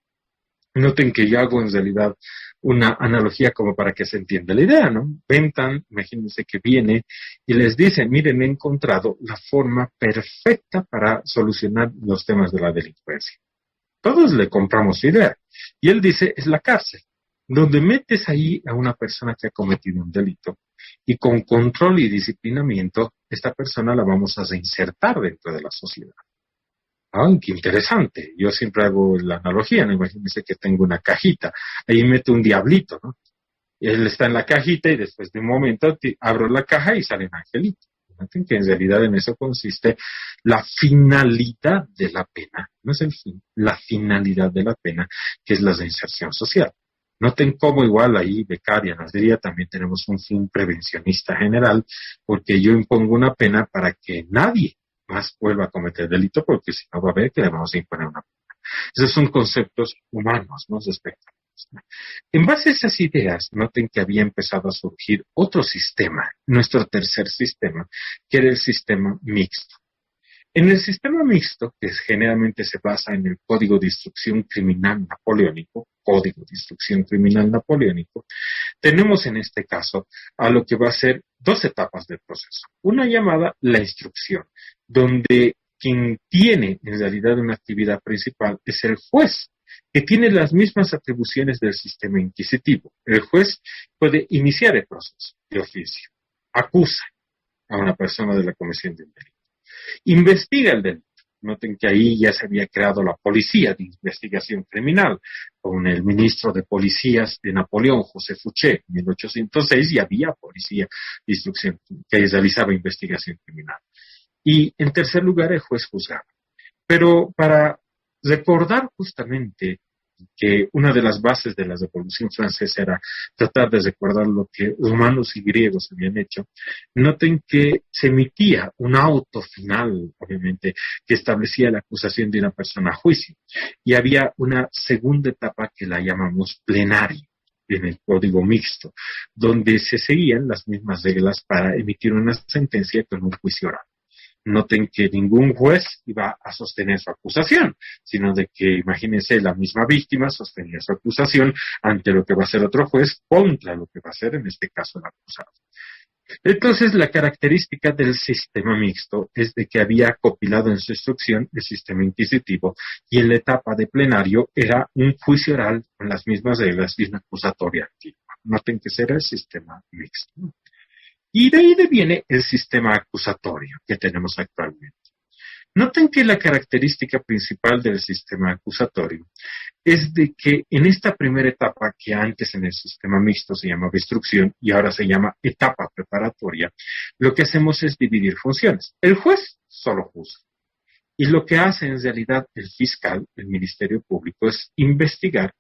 Noten que yo hago en realidad una analogía como para que se entienda la idea, ¿no? Bentham, imagínense que viene y les dice, miren, he encontrado la forma perfecta para solucionar los temas de la delincuencia. Todos le compramos su idea. Y él dice, es la cárcel, donde metes ahí a una persona que ha cometido un delito y con control y disciplinamiento, esta persona la vamos a reinsertar dentro de la sociedad. ¡Ay, qué interesante! Yo siempre hago la analogía, ¿no? Imagínense que tengo una cajita, ahí meto un diablito, ¿no? Él está en la cajita y después de un momento abro la caja y sale un angelito. Noten que en realidad en eso consiste la finalidad de la pena, no es el fin, la finalidad de la pena, que es la reinserción social. Noten cómo igual ahí Beccaria nos diría también tenemos un fin prevencionista general, porque yo impongo una pena para que nadie más vuelva a cometer delito, porque si no va a ver que le vamos a imponer una pena. Esos son conceptos humanos, ¿no? Respecto a esto. En base a esas ideas, noten que había empezado a surgir otro sistema, nuestro tercer sistema, que era el sistema mixto. En el sistema mixto, que generalmente se basa en el Código de Instrucción Criminal Napoleónico, tenemos en este caso a lo que va a ser dos etapas del proceso. Una llamada la instrucción, donde quien tiene en realidad una actividad principal es el juez, que tiene las mismas atribuciones del sistema inquisitivo. El juez puede iniciar el proceso de oficio, acusa a una persona de la comisión de un delito, investiga el delito. Noten que ahí ya se había creado la policía de investigación criminal, con el ministro de policías de Napoleón, José Fouché, en 1806, y había policía de instrucción que realizaba investigación criminal. Y en tercer lugar, el juez juzgaba. Pero para recordar justamente que una de las bases de la Revolución Francesa era tratar de recordar lo que romanos y griegos habían hecho, noten que se emitía un auto final, obviamente, que establecía la acusación de una persona a juicio. Y había una segunda etapa que la llamamos plenario en el código mixto, donde se seguían las mismas reglas para emitir una sentencia con un juicio oral. Noten que ningún juez iba a sostener su acusación, sino de que, imagínense, la misma víctima sostenía su acusación ante lo que va a ser otro juez contra lo que va a ser, en este caso, el acusado. Entonces, la característica del sistema mixto es de que había copilado en su instrucción el sistema inquisitivo y en la etapa de plenario era un juicio oral con las mismas reglas y una acusatoria activa. Noten que ese era el sistema mixto. Y de ahí viene el sistema acusatorio que tenemos actualmente. Noten que la característica principal del sistema acusatorio es de que en esta primera etapa, que antes en el sistema mixto se llamaba instrucción y ahora se llama etapa preparatoria, lo que hacemos es dividir funciones. El juez solo juzga. Y lo que hace en realidad el fiscal, el Ministerio Público, es investigar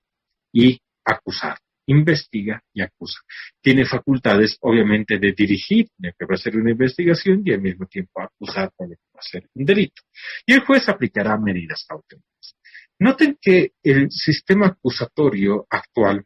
y acusar. Investiga y acusa. Tiene facultades, obviamente, de dirigir lo que va a ser una investigación y al mismo tiempo acusar por lo que va a ser un delito. Y el juez aplicará medidas cautelares. Noten que el sistema acusatorio actual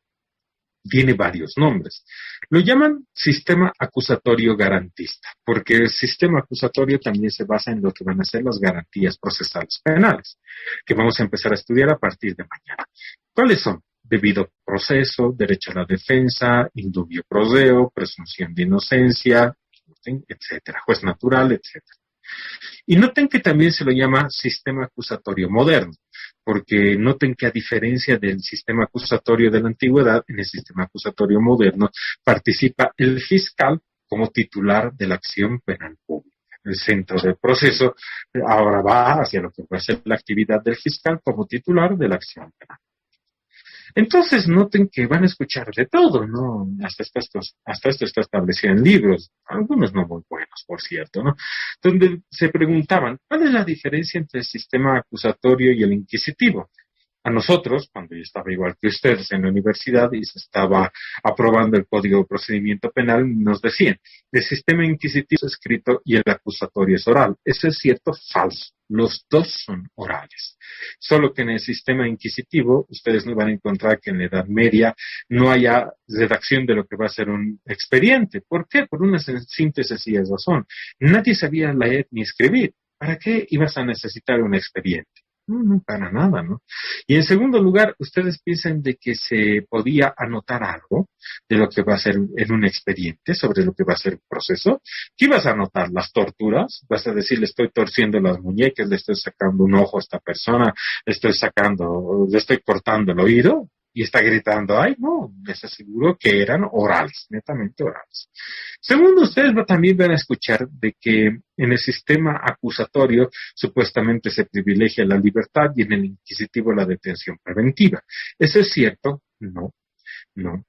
tiene varios nombres. Lo llaman sistema acusatorio garantista, porque el sistema acusatorio también se basa en lo que van a ser las garantías procesales penales, que vamos a empezar a estudiar a partir de mañana. ¿Cuáles son? Debido proceso, derecho a la defensa, indubio pro reo, presunción de inocencia, etcétera, juez natural, etcétera. Y noten que también se lo llama sistema acusatorio moderno, porque noten que a diferencia del sistema acusatorio de la antigüedad, en el sistema acusatorio moderno participa el fiscal como titular de la acción penal pública. El centro del proceso ahora va hacia lo que va a ser la actividad del fiscal como titular de la acción penal. Entonces noten que van a escuchar de todo, ¿no? Hasta esto está establecido en libros, algunos no muy buenos, por cierto, ¿no? Donde se preguntaban, ¿cuál es la diferencia entre el sistema acusatorio y el inquisitivo? A nosotros, cuando yo estaba igual que ustedes en la universidad y se estaba aprobando el Código de Procedimiento Penal, nos decían, el sistema inquisitivo es escrito y el acusatorio es oral. ¿Eso es cierto? Falso. Los dos son orales. Solo que en el sistema inquisitivo, ustedes no van a encontrar que en la Edad Media no haya redacción de lo que va a ser un expediente. ¿Por qué? Por una simple y sencilla razón. Nadie sabía leer ni escribir. ¿Para qué ibas a necesitar un expediente? No, para nada, ¿no? Y en segundo lugar, ustedes piensan de que se podía anotar algo de lo que va a ser en un expediente, sobre lo que va a ser un proceso. ¿Qué ibas a anotar? ¿Las torturas? ¿Vas a decir, le estoy torciendo las muñecas, le estoy sacando un ojo a esta persona, le estoy cortando el oído? Y está gritando, ay, no, les aseguro que eran orales, netamente orales. Segundo, ustedes también van a escuchar de que en el sistema acusatorio supuestamente se privilegia la libertad y en el inquisitivo la detención preventiva. ¿Eso es cierto? No, no.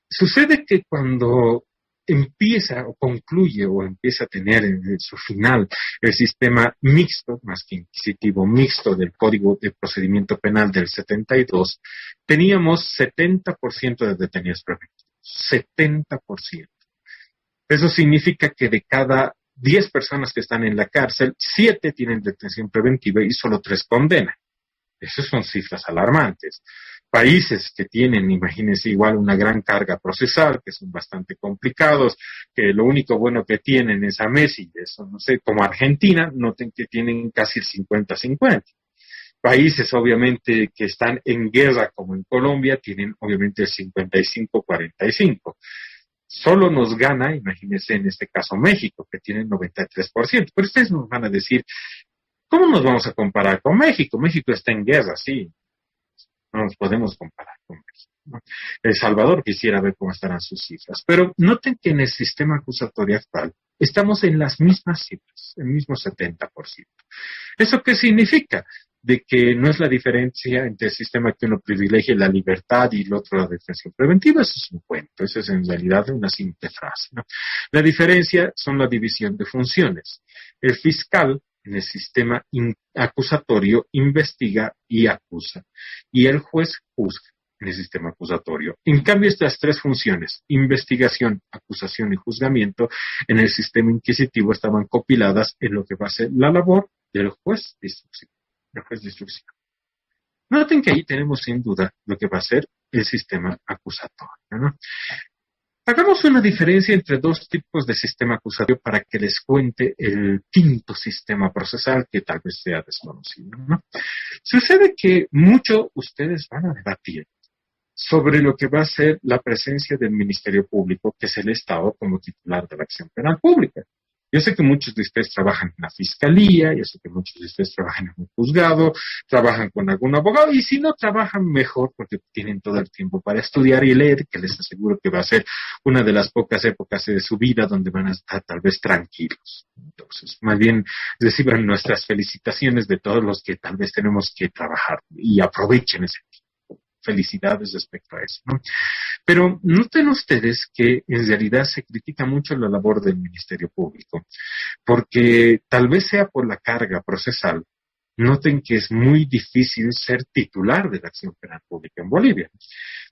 Sucede que cuando empieza o concluye o empieza a tener en su final el sistema mixto, más que inquisitivo, mixto del Código de Procedimiento Penal del 72, teníamos 70% de detenidos preventivos. 70%. Eso significa que de cada 10 personas que están en la cárcel, 7 tienen detención preventiva y solo 3 condenan. Esas son cifras alarmantes. Países que tienen, imagínense, igual una gran carga procesal, que son bastante complicados, que lo único bueno que tienen es a Messi, eso no sé, como Argentina, noten que tienen casi el 50-50. Países, obviamente, que están en guerra, como en Colombia, tienen, obviamente, el 55-45. Solo nos gana, imagínense, en este caso México, que tiene el 93%. Pero ustedes nos van a decir, ¿cómo nos vamos a comparar con México? México está en guerra, sí. No nos podemos comparar con México, ¿no? El Salvador quisiera ver cómo estarán sus cifras. Pero noten que en el sistema acusatorio actual estamos en las mismas cifras, el mismo 70%. ¿Eso qué significa? De que no es la diferencia entre el sistema que uno privilegia la libertad y el otro la detención preventiva. Eso es un cuento, eso es en realidad una simple frase, ¿no? La diferencia son la división de funciones. El fiscal en el sistema acusatorio investiga y acusa, y el juez juzga en el sistema acusatorio. En cambio, estas 3 funciones, investigación, acusación y juzgamiento, en el sistema inquisitivo estaban compiladas en lo que va a ser la labor del juez de instrucción. Noten que ahí tenemos sin duda lo que va a ser el sistema acusatorio, ¿no? Hagamos una diferencia entre 2 tipos de sistema acusatorio para que les cuente el quinto sistema procesal que tal vez sea desconocido, ¿no? Sucede que mucho ustedes van a debatir sobre lo que va a ser la presencia del Ministerio Público, que es el Estado como titular de la acción penal pública. Yo sé que muchos de ustedes trabajan en la fiscalía, yo sé que muchos de ustedes trabajan en un juzgado, trabajan con algún abogado, y si no trabajan mejor porque tienen todo el tiempo para estudiar y leer, que les aseguro que va a ser una de las pocas épocas de su vida donde van a estar tal vez tranquilos. Entonces, más bien reciban nuestras felicitaciones de todos los que tal vez tenemos que trabajar y aprovechen ese tiempo. Felicidades respecto a eso, ¿no? Pero noten ustedes que en realidad se critica mucho la labor del Ministerio Público, porque tal vez sea por la carga procesal. Noten que es muy difícil ser titular de la acción penal pública en Bolivia.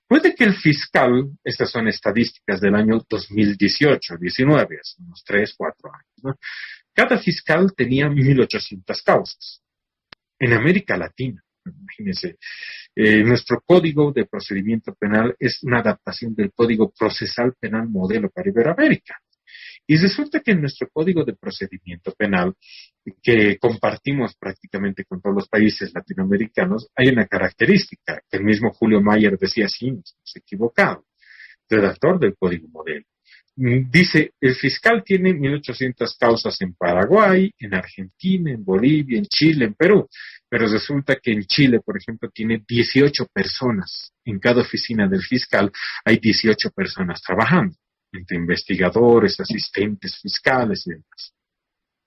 Puede que el fiscal, estas son estadísticas del año 2018, 19, hace unos 3, 4 años, ¿no? Cada fiscal tenía 1.800 causas. En América Latina, imagínense, nuestro Código de Procedimiento Penal es una adaptación del Código Procesal Penal Modelo para Iberoamérica. Y resulta que en nuestro Código de Procedimiento Penal, que compartimos prácticamente con todos los países latinoamericanos, hay una característica que el mismo Julio Mayer decía, sí, no estamos equivocados, redactor del Código Modelo. Dice, el fiscal tiene 1.800 causas en Paraguay, en Argentina, en Bolivia, en Chile, en Perú. Pero resulta que en Chile, por ejemplo, tiene 18 personas. En cada oficina del fiscal hay 18 personas trabajando, entre investigadores, asistentes fiscales y demás.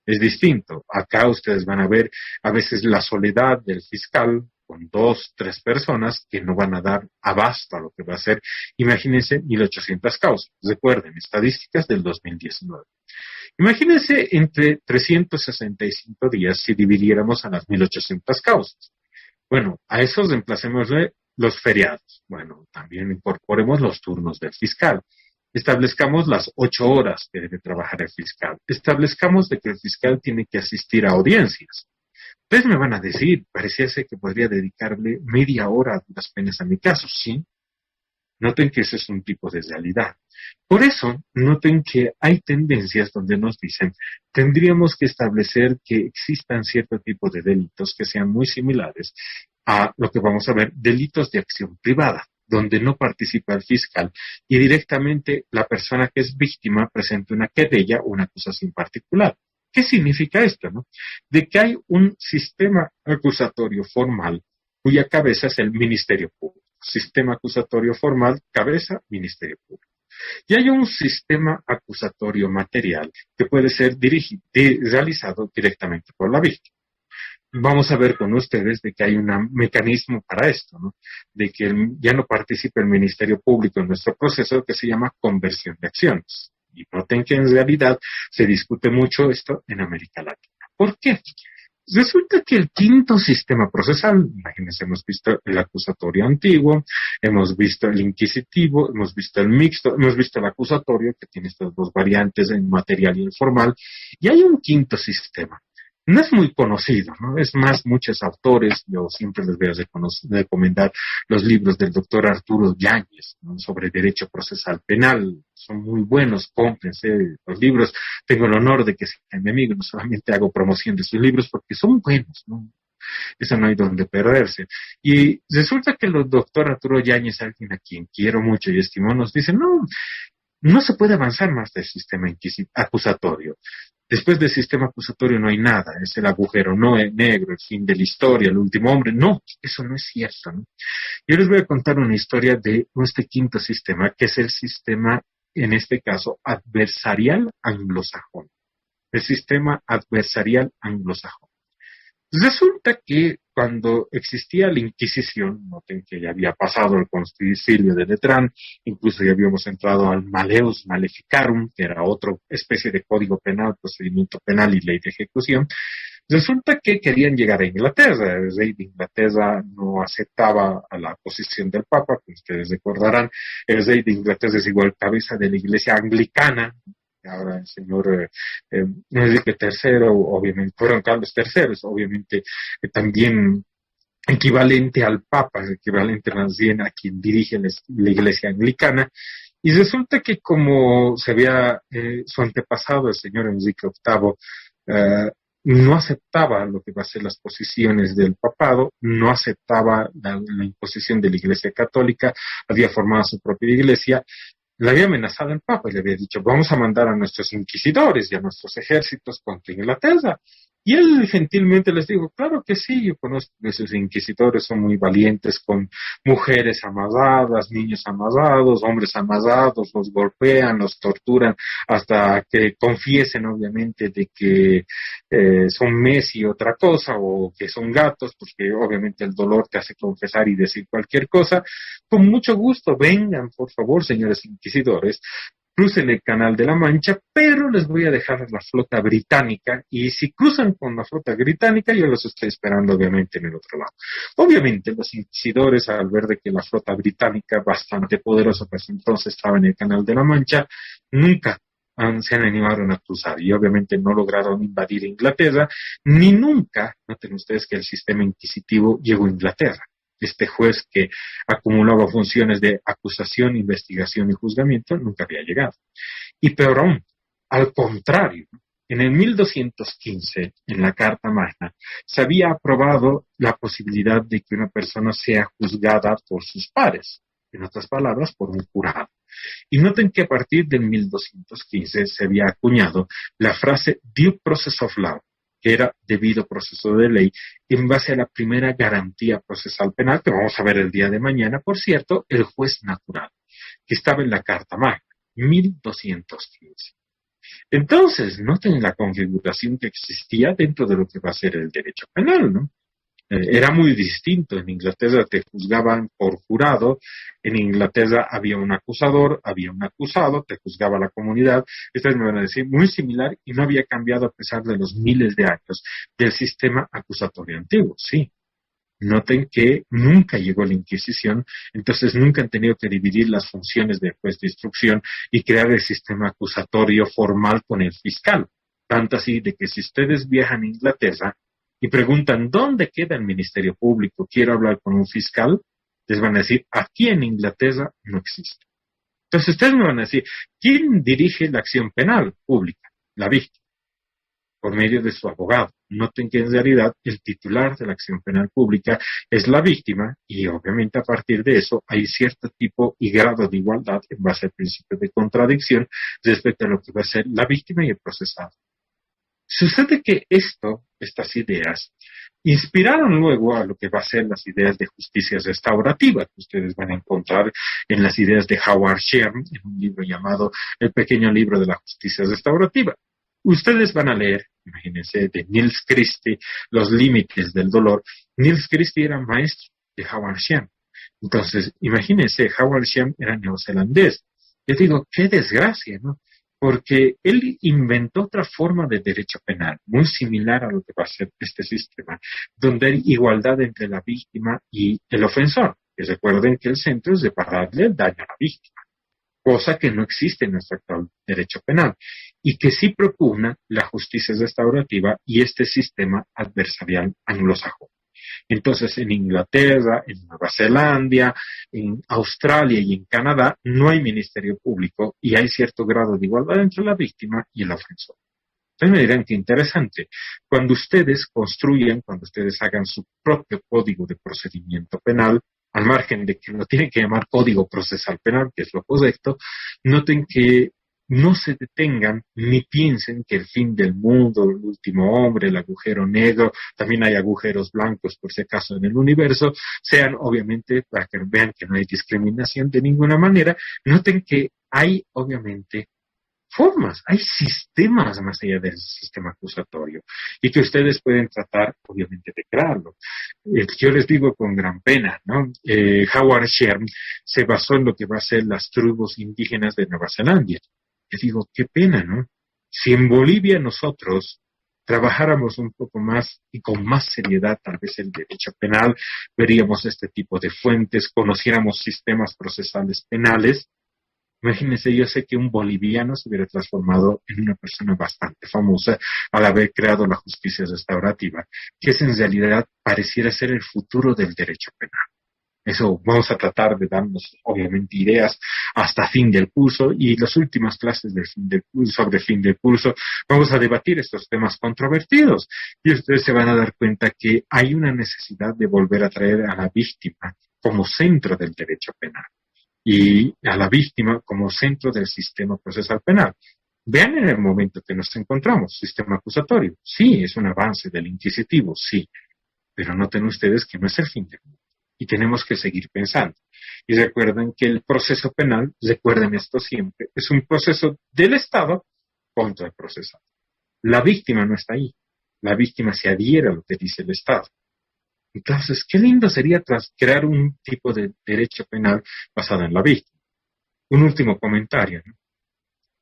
Es distinto. Acá ustedes van a ver a veces la soledad del fiscal con 2, 3 personas que no van a dar abasto a lo que va a ser. Imagínense 1.800 causas. Recuerden, estadísticas del 2019. Imagínense entre 365 días si dividiéramos a las 1.800 causas. Bueno, a esos reemplacémosle los feriados. Bueno, también incorporemos los turnos del fiscal. Establezcamos las 8 horas que debe trabajar el fiscal. Establezcamos de que el fiscal tiene que asistir a audiencias. Ustedes me van a decir, pareciese que podría dedicarle media hora a duras penas a mi caso, ¿sí? Noten que ese es un tipo de realidad. Por eso, noten que hay tendencias donde nos dicen, tendríamos que establecer que existan cierto tipo de delitos que sean muy similares a lo que vamos a ver, delitos de acción privada, donde no participa el fiscal y directamente la persona que es víctima presenta una querella o una acusación particular. ¿Qué significa esto, no? De que hay un sistema acusatorio formal cuya cabeza es el Ministerio Público. Sistema acusatorio formal, cabeza, Ministerio Público. Y hay un sistema acusatorio material que puede ser realizado directamente por la víctima. Vamos a ver con ustedes de que hay un mecanismo para esto, ¿no? De que ya no participe el Ministerio Público en nuestro proceso que se llama conversión de acciones. Y noten que en realidad se discute mucho esto en América Latina. ¿Por qué? Resulta que el quinto sistema procesal, imagínense, hemos visto el acusatorio antiguo, hemos visto el inquisitivo, hemos visto el mixto, hemos visto el acusatorio, que tiene estas dos variantes, en material y en formal, y hay un quinto sistema. No es muy conocido, ¿no? Es más, muchos autores, yo siempre les voy a recomendar los libros del doctor Arturo Yáñez, ¿no? Sobre derecho procesal penal. Son muy buenos, cómprense los libros. Tengo el honor de que sea mi amigo, no solamente hago promoción de sus libros porque son buenos, ¿no? Eso no hay donde perderse. Y resulta que el doctor Arturo Yáñez, alguien a quien quiero mucho y estimo, nos dice, no se puede avanzar más del sistema acusatorio. Después del sistema acusatorio no hay nada, es el agujero negro, el fin de la historia, el último hombre. No, eso no es cierto, ¿no? Yo les voy a contar una historia de este quinto sistema, que es el sistema, en este caso, adversarial anglosajón. El sistema adversarial anglosajón. Resulta que cuando existía la Inquisición, noten que ya había pasado el concilio de Letrán, incluso ya habíamos entrado al Maleus Maleficarum, que era otra especie de código penal, procedimiento penal y ley de ejecución. Resulta que querían llegar a Inglaterra. El rey de Inglaterra no aceptaba a la posición del Papa, que ustedes recordarán. El rey de Inglaterra es igual cabeza de la iglesia anglicana. Ahora el señor Enrique III, obviamente, fueron Carlos III, obviamente también equivalente al Papa, equivalente más bien a quien dirige la iglesia anglicana. Y resulta que como se había su antepasado, el señor Enrique VIII, no aceptaba lo que va a ser las posiciones del papado, no aceptaba la imposición de la iglesia católica, había formado su propia iglesia. Le había amenazado el Papa y le había dicho, vamos a mandar a nuestros inquisidores y a nuestros ejércitos contra Inglaterra. Y él gentilmente les dijo, claro que sí, yo conozco que esos inquisidores son muy valientes, con mujeres amarradas, niños amarrados, hombres amarrados, los golpean, los torturan, hasta que confiesen obviamente de que son mes y otra cosa, o que son gatos, porque obviamente el dolor te hace confesar y decir cualquier cosa. Con mucho gusto, vengan por favor, señores inquisidores, crucen el Canal de la Mancha, pero les voy a dejar la flota británica, y si cruzan con la flota británica, yo los estoy esperando obviamente en el otro lado. Obviamente los inquisidores, al ver de que la flota británica, bastante poderosa, pues entonces estaba en el Canal de la Mancha, nunca se animaron a cruzar, y obviamente no lograron invadir Inglaterra, ni nunca, noten ustedes que el sistema inquisitivo llegó a Inglaterra. Este juez que acumulaba funciones de acusación, investigación y juzgamiento nunca había llegado. Y peor aún, al contrario, en el 1215, en la Carta Magna, se había aprobado la posibilidad de que una persona sea juzgada por sus pares, en otras palabras, por un jurado. Y noten que a partir del 1215 se había acuñado la frase due process of law, que era debido proceso de ley, en base a la primera garantía procesal penal, que vamos a ver el día de mañana, por cierto, el juez natural, que estaba en la Carta Magna, 1215. Entonces, noten la configuración que existía dentro de lo que va a ser el derecho penal, ¿no? Era muy distinto. En Inglaterra te juzgaban por jurado, en Inglaterra había un acusador, había un acusado, te juzgaba la comunidad. Ustedes me van a decir, muy similar, y no había cambiado a pesar de los miles de años del sistema acusatorio antiguo. Sí, noten que nunca llegó la Inquisición, entonces nunca han tenido que dividir las funciones de juez de instrucción y crear el sistema acusatorio formal con el fiscal. Tanto así de que si ustedes viajan a Inglaterra y preguntan ¿dónde queda el Ministerio Público? Quiero hablar con un fiscal, les van a decir, aquí en Inglaterra no existe. Entonces ustedes me van a decir, ¿quién dirige la acción penal pública? La víctima, por medio de su abogado. Noten que en realidad el titular de la acción penal pública es la víctima, y obviamente a partir de eso hay cierto tipo y grado de igualdad en base al principio de contradicción respecto a lo que va a ser la víctima y el procesado. Sucede que estas ideas, inspiraron luego a lo que va a ser las ideas de justicia restaurativa, que ustedes van a encontrar en las ideas de Howard Shem, en un libro llamado El pequeño libro de la justicia restaurativa. Ustedes van a leer, imagínense, de Niels Christie, Los límites del dolor. Niels Christie era maestro de Howard Shem. Entonces, imagínense, Howard Shem era neozelandés. Yo digo, qué desgracia, ¿no? porque él inventó otra forma de derecho penal, muy similar a lo que va a ser este sistema, donde hay igualdad entre la víctima y el ofensor. Y recuerden que el centro es repararle el daño a la víctima, cosa que no existe en nuestro actual derecho penal, y que sí propugna la justicia restaurativa y este sistema adversarial anglosajón. Entonces, en Inglaterra, en Nueva Zelanda, en Australia y en Canadá no hay ministerio público y hay cierto grado de igualdad entre la víctima y el ofensor. Entonces me dirán que interesante. Cuando ustedes construyan, cuando ustedes hagan su propio código de procedimiento penal, al margen de que lo tienen que llamar código procesal penal, que es lo correcto, noten que no se detengan ni piensen que el fin del mundo, el último hombre, el agujero negro, también hay agujeros blancos por si acaso en el universo, sean obviamente, para que vean que no hay discriminación de ninguna manera, noten que hay obviamente formas, hay sistemas más allá del sistema acusatorio y que ustedes pueden tratar obviamente de crearlo. Yo les digo con gran pena, ¿no? Howard Sherm se basó en lo que va a ser las tribus indígenas de Nueva Zelanda. Les digo, qué pena, ¿no? Si en Bolivia nosotros trabajáramos un poco más y con más seriedad tal vez el derecho penal, veríamos este tipo de fuentes, conociéramos sistemas procesales penales. Imagínense, yo sé que un boliviano se hubiera transformado en una persona bastante famosa al haber creado la justicia restaurativa, que es en realidad pareciera ser el futuro del derecho penal. Eso vamos a tratar de darnos, obviamente, ideas hasta fin del curso y las últimas clases sobre fin del curso vamos a debatir estos temas controvertidos y ustedes se van a dar cuenta que hay una necesidad de volver a traer a la víctima como centro del derecho penal y a la víctima como centro del sistema procesal penal. Vean en el momento que nos encontramos, sistema acusatorio, sí, es un avance del inquisitivo, sí, pero noten ustedes que no es el fin del mundo. Y tenemos que seguir pensando. Y recuerden que el proceso penal, recuerden esto siempre, es un proceso del Estado contra el procesado. La víctima no está ahí. La víctima se adhiere a lo que dice el Estado. Entonces, qué lindo sería crear un tipo de derecho penal basado en la víctima. Un último comentario, ¿no?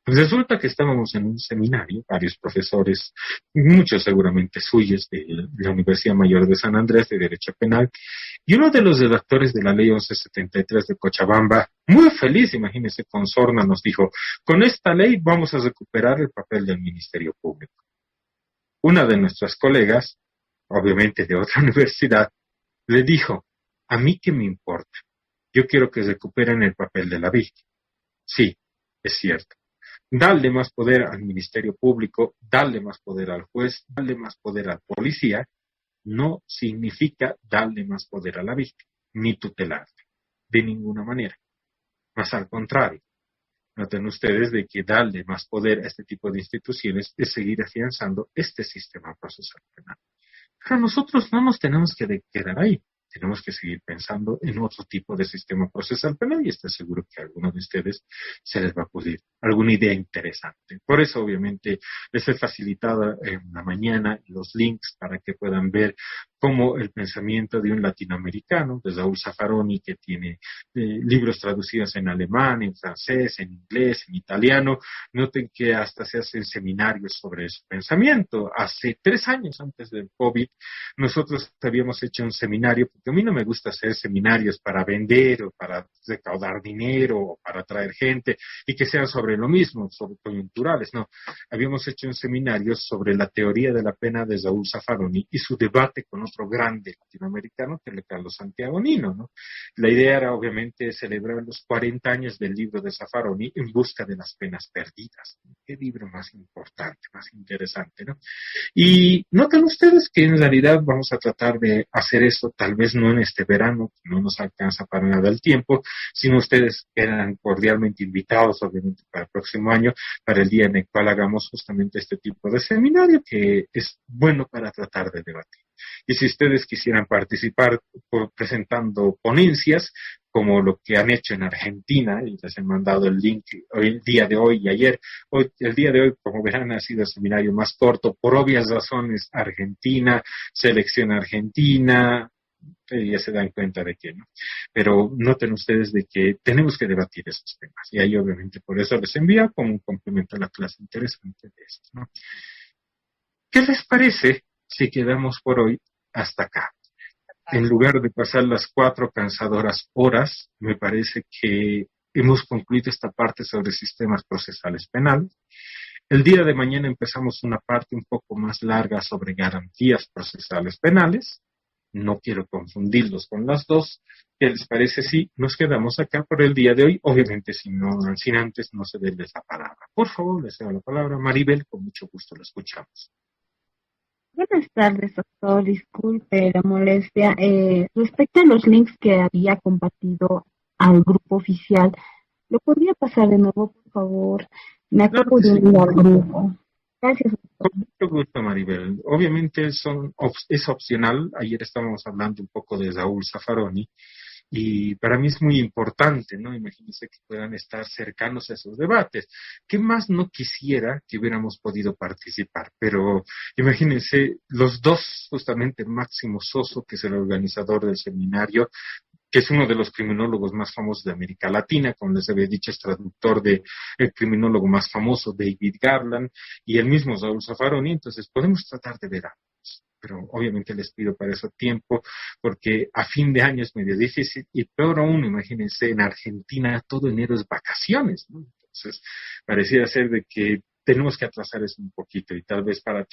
Pues resulta que estábamos en un seminario, varios profesores, muchos seguramente suyos de la Universidad Mayor de San Andrés de Derecho Penal, y uno de los redactores de la Ley 1173 de Cochabamba, muy feliz, imagínense, con sorna, nos dijo, con esta ley vamos a recuperar el papel del Ministerio Público. Una de nuestras colegas, obviamente de otra universidad, le dijo, a mí qué me importa, yo quiero que recuperen el papel de la víctima. Sí, es cierto. Darle más poder al Ministerio Público, darle más poder al juez, darle más poder al policía, no significa darle más poder a la víctima, ni tutelarle, de ninguna manera. Más al contrario, noten ustedes de que darle más poder a este tipo de instituciones es seguir afianzando este sistema procesal penal. Pero nosotros no nos tenemos que quedar ahí. Tenemos que seguir pensando en otro tipo de sistema procesal penal y estoy seguro que a alguno de ustedes se les va a ocurrir alguna idea interesante. Por eso, obviamente, les he facilitado en la mañana los links para que puedan ver cómo el pensamiento de un latinoamericano, de Raúl Zaffaroni, que tiene libros traducidos en alemán, en francés, en inglés, en italiano. Noten que hasta se hacen seminarios sobre su pensamiento. Hace 3 años antes del COVID, nosotros habíamos hecho un seminario, porque a mí no me gusta hacer seminarios para vender o para recaudar dinero o para atraer gente y que sean sobre lo mismo, sobre coyunturales, no. Habíamos hecho un seminario sobre la teoría de la pena de Raúl Zaffaroni y su debate con otro grande latinoamericano que es Carlos Santiagonino, ¿no? La idea era obviamente celebrar los 40 años del libro de Zaffaroni en busca de las penas perdidas. Qué libro más importante, más interesante, ¿no? Y noten ustedes que en realidad vamos a tratar de hacer eso, tal vez no en este verano, que no nos alcanza para nada el tiempo, sino ustedes quedan cordialmente invitados, obviamente, para el próximo año, para el día en el cual hagamos justamente este tipo de seminario, que es bueno para tratar de debatir. Y si ustedes quisieran participar presentando ponencias, como lo que han hecho en Argentina, y les he mandado el link el día de hoy y ayer. El día de hoy, como verán, ha sido el seminario más corto, por obvias razones, Argentina, selección argentina, Ya se dan cuenta de que no. Pero noten ustedes de que tenemos que debatir esos temas. Y ahí obviamente por eso les envío como un complemento a la clase interesante de esto, ¿no? ¿Qué les parece si quedamos por hoy hasta acá? En lugar de pasar las 4 cansadoras horas, me parece que hemos concluido esta parte sobre sistemas procesales penales. El día de mañana empezamos una parte un poco más larga sobre garantías procesales penales. No quiero confundirlos con las dos. ¿Qué les parece si nos quedamos acá por el día de hoy? Obviamente, sin antes no se denles la palabra. Por favor, les cedo la palabra. Maribel, con mucho gusto la escuchamos. Buenas tardes, doctor. Disculpe la molestia. Respecto a los links que había compartido al grupo oficial, ¿lo podría pasar de nuevo, por favor? Me Claro acabo que de sí. unir al grupo. Gracias, doctor. Con mucho gusto, Maribel. Obviamente es opcional. Ayer estábamos hablando un poco de Saúl Zaffaroni y para mí es muy importante, ¿no? Imagínense que puedan estar cercanos a esos debates. ¿Qué más no quisiera que hubiéramos podido participar? Pero imagínense los dos, justamente Máximo Soso, que es el organizador del seminario, que es uno de los criminólogos más famosos de América Latina, como les había dicho, es traductor de el criminólogo más famoso, David Garland, y el mismo Saúl Zaffaroni. Entonces podemos tratar de ver ambos, pero obviamente les pido para eso tiempo, porque a fin de año es medio difícil, y peor aún, imagínense, en Argentina todo enero es vacaciones, ¿no? Entonces pareciera ser de que tenemos que atrasar eso un poquito, y tal vez para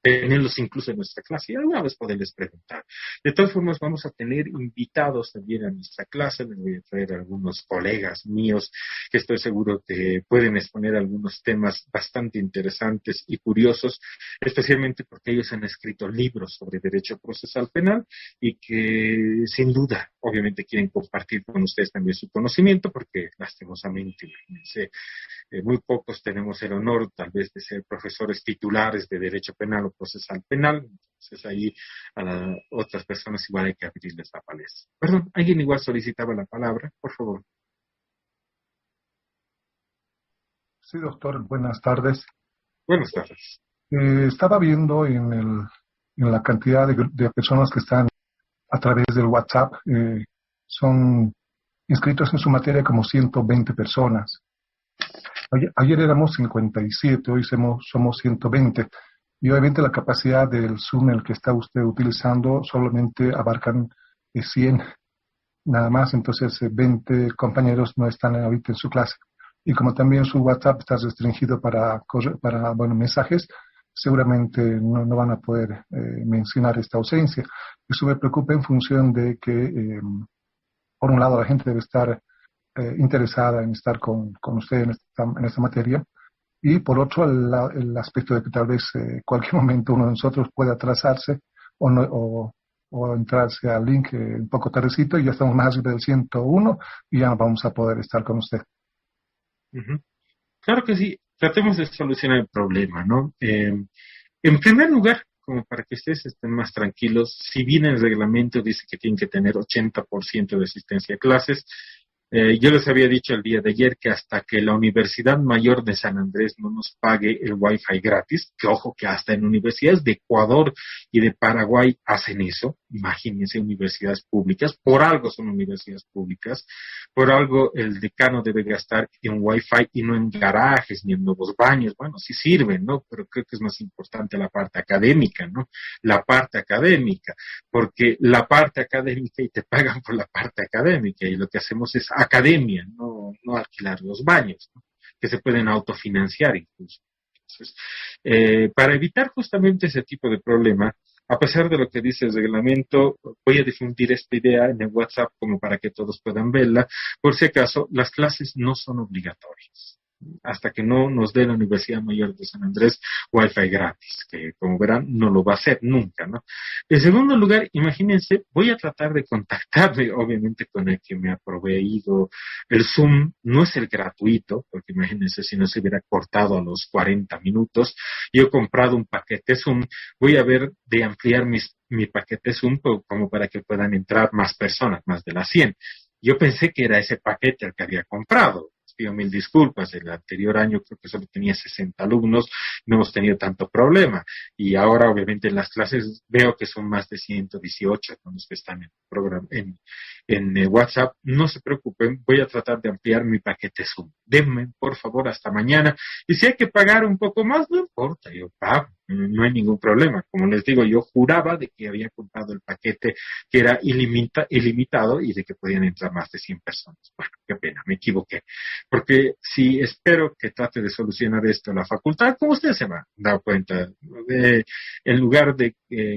tenerlos incluso en nuestra clase y alguna vez poderles preguntar. De todas formas, vamos a tener invitados también a nuestra clase. Les voy a traer algunos colegas míos que estoy seguro que pueden exponer algunos temas bastante interesantes y curiosos, especialmente porque ellos han escrito libros sobre derecho procesal penal y que sin duda, obviamente, quieren compartir con ustedes también su conocimiento, porque lastimosamente, imagínense, muy pocos tenemos el honor tal vez de ser profesores titulares de derecho penal o procesal penal. Entonces ahí a otras personas igual hay que abrirles la palestra. Perdón, alguien igual solicitaba la palabra, por favor. Sí, doctor, buenas tardes. Buenas tardes. Estaba viendo en la cantidad de personas que están a través del WhatsApp, son inscritos en su materia como 120 personas. Ayer éramos 57, hoy somos 120. Y obviamente la capacidad del Zoom, el que está usted utilizando, solamente abarcan 100 nada más. Entonces 20 compañeros no están ahorita en su clase. Y como también su WhatsApp está restringido para mensajes, seguramente no van a poder mencionar esta ausencia. Eso me preocupa en función de que, por un lado, la gente debe estar interesada en estar con usted en esta materia, y por otro, el aspecto de que tal vez cualquier momento uno de nosotros puede atrasarse o entrarse al link un poco tardecito y ya estamos más arriba del 101 y ya no vamos a poder estar con usted. Uh-huh. Claro que sí, tratemos de solucionar el problema, ¿no? En primer lugar, como para que ustedes estén más tranquilos, si bien el reglamento dice que tienen que tener 80% de asistencia a clases, yo les había dicho el día de ayer que hasta que la Universidad Mayor de San Andrés no nos pague el Wi-Fi gratis, que ojo que hasta en universidades de Ecuador y de Paraguay hacen eso, imagínense, universidades públicas, por algo son universidades públicas, por algo el decano debe gastar en Wi-Fi y no en garajes ni en nuevos baños. Bueno, sí sirven, ¿no? Pero creo que es más importante la parte académica, ¿no? La parte académica, porque la parte académica y te pagan por la parte académica, y lo que hacemos es academia, no alquilar los baños, ¿no? Que se pueden autofinanciar incluso. Entonces, para evitar justamente ese tipo de problema, a pesar de lo que dice el reglamento, voy a difundir esta idea en el WhatsApp como para que todos puedan verla. Por si acaso, las clases no son obligatorias hasta que no nos dé la Universidad Mayor de San Andrés Wi-Fi gratis, que como verán no lo va a hacer nunca, ¿no? En segundo lugar, imagínense, voy a tratar de contactarme, obviamente, con el que me ha proveído el Zoom. No es el gratuito, porque imagínense si no se hubiera cortado a los 40 minutos. Yo he comprado un paquete Zoom, voy a ver de ampliar mi paquete Zoom como para que puedan entrar más personas, más de las 100. Yo pensé que era ese paquete el que había comprado. Les pido mil disculpas. El anterior año creo que solo tenía 60 alumnos, no hemos tenido tanto problema. Y ahora, obviamente, en las clases veo que son más de 118 con los que están en el programa, en WhatsApp. No se preocupen, voy a tratar de ampliar mi paquete Zoom. Denme, por favor, hasta mañana. Y si hay que pagar un poco más, no importa, yo pago. No hay ningún problema. Como les digo, yo juraba de que había comprado el paquete que era ilimitado y de que podían entrar más de 100 personas. Bueno, qué pena, me equivoqué. Porque si espero que trate de solucionar esto en la facultad, como ustedes se han dado cuenta, en lugar de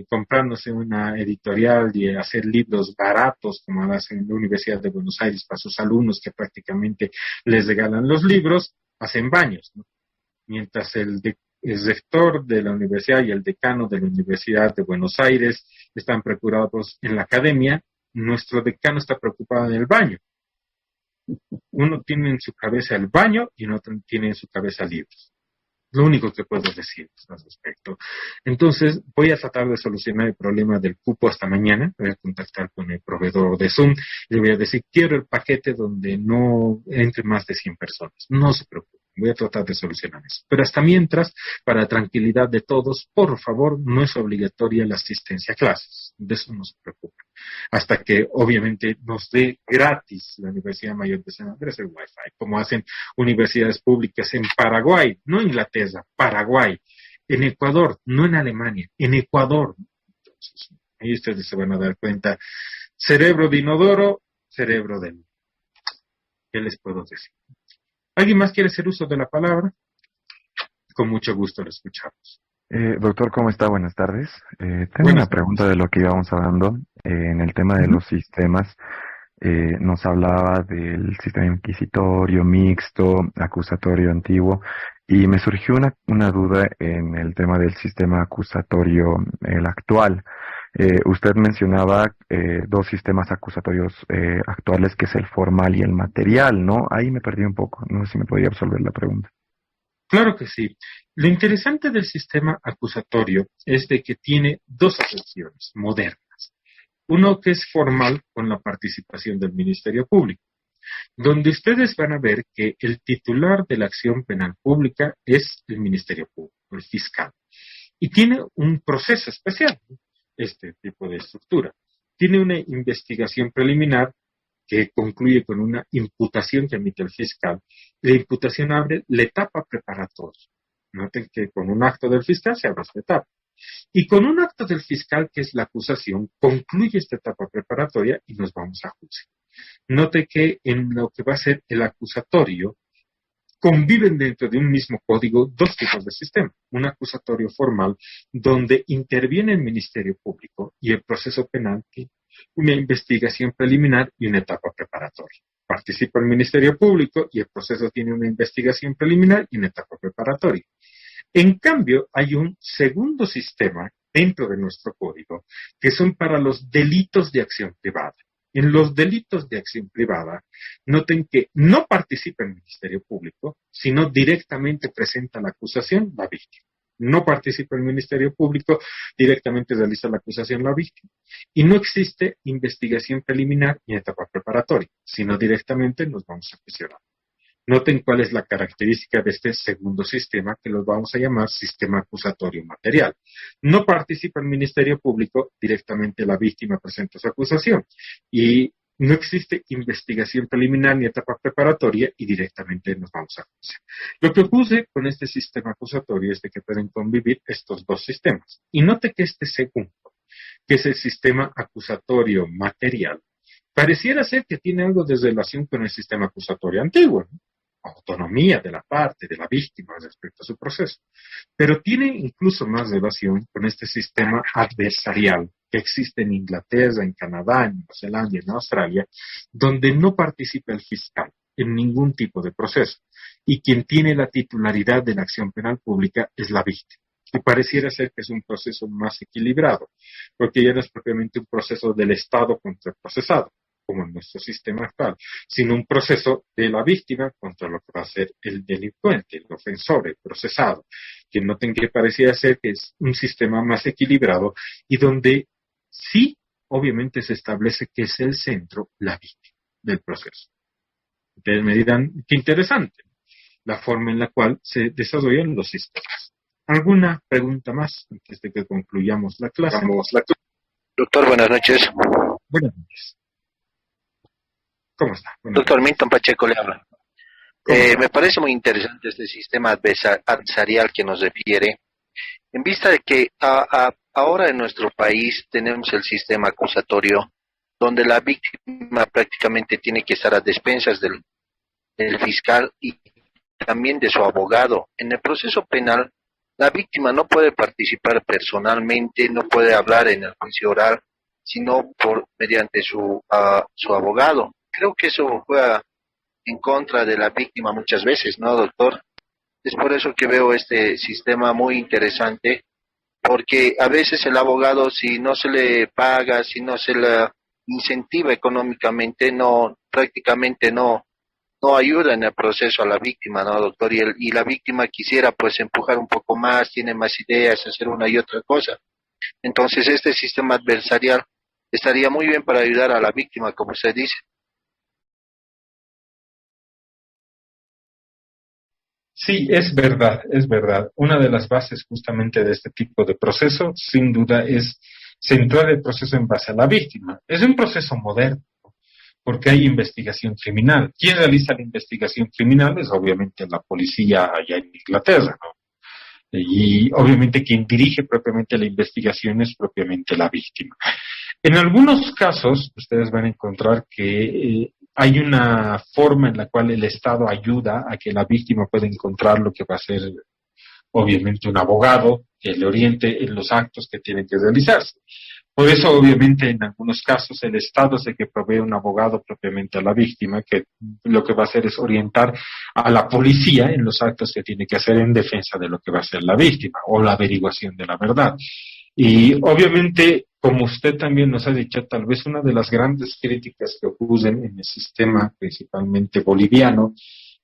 comprarnos una editorial y hacer libros baratos, como hacen en la Universidad de Buenos Aires para sus alumnos que prácticamente les regalan los libros, hacen baños, ¿no? Mientras el rector de la universidad y el decano de la Universidad de Buenos Aires están preocupados en la academia, nuestro decano está preocupado en el baño. Uno tiene en su cabeza el baño y no tiene en su cabeza libros. Lo único que puedo decir al respecto. Entonces, voy a tratar de solucionar el problema del cupo hasta mañana. Voy a contactar con el proveedor de Zoom y le voy a decir, quiero el paquete donde no entre más de 100 personas. No se preocupe. Voy a tratar de solucionar eso. Pero hasta mientras, para tranquilidad de todos, por favor, no es obligatoria la asistencia a clases. De eso no se preocupen. Hasta que, obviamente, nos dé gratis la Universidad Mayor de San Andrés el Wi-Fi, como hacen universidades públicas en Paraguay, no Inglaterra, Paraguay, en Ecuador, no en Alemania, en Ecuador. Entonces, ahí ustedes se van a dar cuenta. Cerebro de inodoro, cerebro de... ¿Qué les puedo decir? ¿Alguien más quiere hacer uso de la palabra? Con mucho gusto lo escuchamos. Doctor, ¿cómo está? Buenas tardes. Tengo Buenas una pregunta de lo que íbamos hablando. En el tema de los sistemas, nos hablaba del sistema inquisitorio, mixto, acusatorio antiguo, y me surgió una duda en el tema del sistema acusatorio, el actual. Usted mencionaba dos sistemas acusatorios actuales, que es el formal y el material, ¿no? Ahí me perdí un poco. No sé si me podría resolver la pregunta. Claro que sí. Lo interesante del sistema acusatorio es de que tiene dos acepciones modernas. Uno que es formal, con la participación del Ministerio Público, donde ustedes van a ver que el titular de la acción penal pública es el Ministerio Público, el fiscal. Y tiene un proceso especial, este tipo de estructura. Tiene una investigación preliminar que concluye con una imputación que emite el fiscal. La imputación abre la etapa preparatoria. Noten que con un acto del fiscal se abre esta etapa. Y con un acto del fiscal, que es la acusación, concluye esta etapa preparatoria y nos vamos a juicio. Note que en lo que va a ser el acusatorio, conviven dentro de un mismo código dos tipos de sistema. Un acusatorio formal, donde interviene el Ministerio Público, y el proceso penal, que una investigación preliminar y una etapa preparatoria. Participa el Ministerio Público y el proceso tiene una investigación preliminar y una etapa preparatoria. En cambio, hay un segundo sistema dentro de nuestro código, que son para los delitos de acción privada. En los delitos de acción privada, noten que no participa el Ministerio Público, sino directamente presenta la acusación la víctima. No participa el Ministerio Público, directamente realiza la acusación la víctima. Y no existe investigación preliminar ni etapa preparatoria, sino directamente nos vamos a presionar. Noten cuál es la característica de este segundo sistema, que los vamos a llamar sistema acusatorio material. No participa el Ministerio Público, directamente la víctima presenta su acusación. Y no existe investigación preliminar ni etapa preparatoria y directamente nos vamos a juicio. Lo que ocurre con este sistema acusatorio es de que pueden convivir estos dos sistemas. Y note que este segundo, que es el sistema acusatorio material, pareciera ser que tiene algo de relación con el sistema acusatorio antiguo, ¿no? Autonomía de la parte, de la víctima respecto a su proceso. Pero tiene incluso más relación con este sistema adversarial que existe en Inglaterra, en Canadá, en Nueva Zelanda y en Australia, donde no participa el fiscal en ningún tipo de proceso. Y quien tiene la titularidad de la acción penal pública es la víctima. Y pareciera ser que es un proceso más equilibrado, porque ya no es propiamente un proceso del Estado contra el procesado, como en nuestro sistema actual, sino un proceso de la víctima contra lo que va a ser el delincuente, el ofensor, el procesado, que noten que pareciera ser que es un sistema más equilibrado y donde sí, obviamente se establece que es el centro la víctima del proceso. Ustedes me dirán, qué interesante la forma en la cual se desarrollan los sistemas. ¿Alguna pregunta más antes de que concluyamos la clase? Doctor, buenas noches. Buenas noches. ¿Cómo está? Doctor Milton Pacheco le habla. Me parece muy interesante este sistema adversarial que nos refiere, en vista de que ahora en nuestro país tenemos el sistema acusatorio, donde la víctima prácticamente tiene que estar a despensas del fiscal y también de su abogado. En el proceso penal, la víctima no puede participar personalmente, no puede hablar en el juicio oral, sino mediante su abogado. Creo que eso juega en contra de la víctima muchas veces, ¿no, doctor? Es por eso que veo este sistema muy interesante, porque a veces el abogado, si no se le paga, si no se le incentiva económicamente, prácticamente no ayuda en el proceso a la víctima, ¿no, doctor? Y la víctima quisiera pues empujar un poco más, tiene más ideas, hacer una y otra cosa. Entonces este sistema adversarial estaría muy bien para ayudar a la víctima, como usted dice. Sí, es verdad, es verdad. Una de las bases justamente de este tipo de proceso, sin duda, es centrar el proceso en base a la víctima. Es un proceso moderno, porque hay investigación criminal. ¿Quién realiza la investigación criminal? Es obviamente la policía allá en Inglaterra, ¿no? Y obviamente quien dirige propiamente la investigación es propiamente la víctima. En algunos casos, ustedes van a encontrar que hay una forma en la cual el Estado ayuda a que la víctima pueda encontrar lo que va a ser, obviamente, un abogado que le oriente en los actos que tienen que realizarse. Por eso, obviamente, en algunos casos el Estado es el que provee un abogado propiamente a la víctima, que lo que va a hacer es orientar a la policía en los actos que tiene que hacer en defensa de lo que va a ser la víctima o la averiguación de la verdad. Y obviamente, como usted también nos ha dicho, tal vez una de las grandes críticas que ocurren en el sistema, principalmente boliviano,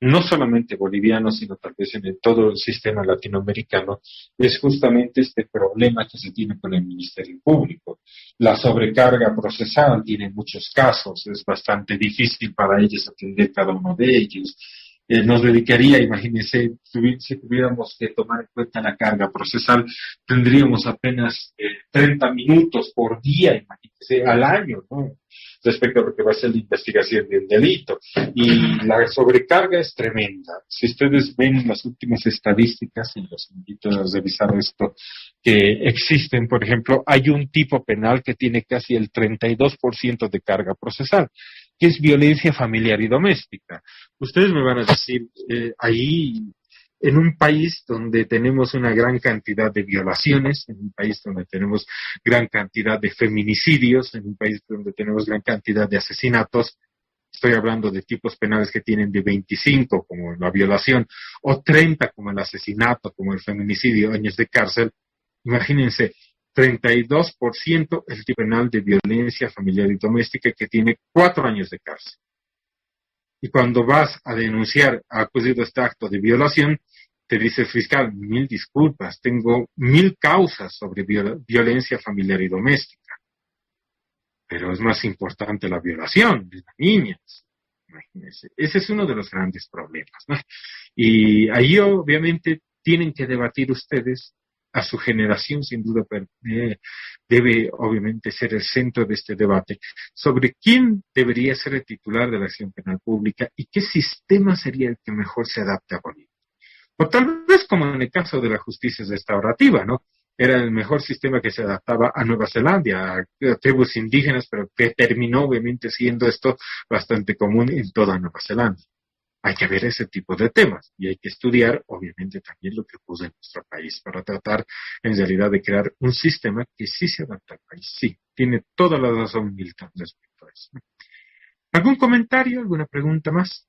no solamente boliviano, sino tal vez en todo el sistema latinoamericano, es justamente este problema que se tiene con el Ministerio Público. La sobrecarga procesal tiene muchos casos, es bastante difícil para ellos atender cada uno de ellos. Nos dedicaría, imagínense, si tuviéramos que tomar en cuenta la carga procesal, tendríamos apenas 30 minutos por día, imagínense, al año, ¿no? Respecto a lo que va a ser la investigación de un delito. Y la sobrecarga es tremenda. Si ustedes ven las últimas estadísticas, y los invito a revisar esto, que existen, por ejemplo, hay un tipo penal que tiene casi el 32% de carga procesal, que es violencia familiar y doméstica. Ustedes me van a decir, ahí, en un país donde tenemos una gran cantidad de violaciones, en un país donde tenemos gran cantidad de feminicidios, en un país donde tenemos gran cantidad de asesinatos, estoy hablando de tipos penales que tienen de 25, como la violación, o 30, como el asesinato, como el feminicidio, años de cárcel. Imagínense, 32% el tipo penal de violencia familiar y doméstica que tiene 4 años de cárcel. Y cuando vas a denunciar a ocurrido este acto de violación, te dice el fiscal, 1000 disculpas, tengo 1000 causas sobre violencia familiar y doméstica. Pero es más importante la violación de las niñas. Imagínense. Ese es uno de los grandes problemas, ¿no? Y ahí obviamente tienen que debatir ustedes, a su generación sin duda debe obviamente ser el centro de este debate, sobre quién debería ser el titular de la acción penal pública y qué sistema sería el que mejor se adapte a Bolivia. O tal vez como en el caso de la justicia restaurativa, ¿no? Era el mejor sistema que se adaptaba a Nueva Zelanda, a tribus indígenas, pero que terminó obviamente siendo esto bastante común en toda Nueva Zelanda. Hay que ver ese tipo de temas y hay que estudiar, obviamente, también lo que ocurre en nuestro país para tratar, en realidad, de crear un sistema que sí se adapta al país. Sí, tiene toda la razón Milton respecto a eso. ¿Algún comentario, alguna pregunta más?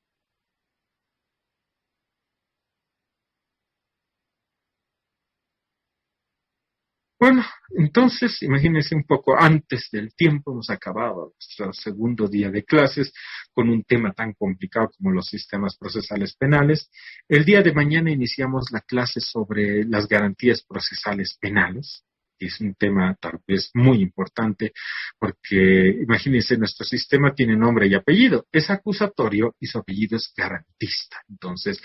Bueno, entonces, imagínense un poco antes del tiempo, hemos acabado nuestro segundo día de clases con un tema tan complicado como los sistemas procesales penales. El día de mañana iniciamos la clase sobre las garantías procesales penales, que es un tema tal vez muy importante, porque imagínense, nuestro sistema tiene nombre y apellido, es acusatorio y su apellido es garantista. Entonces,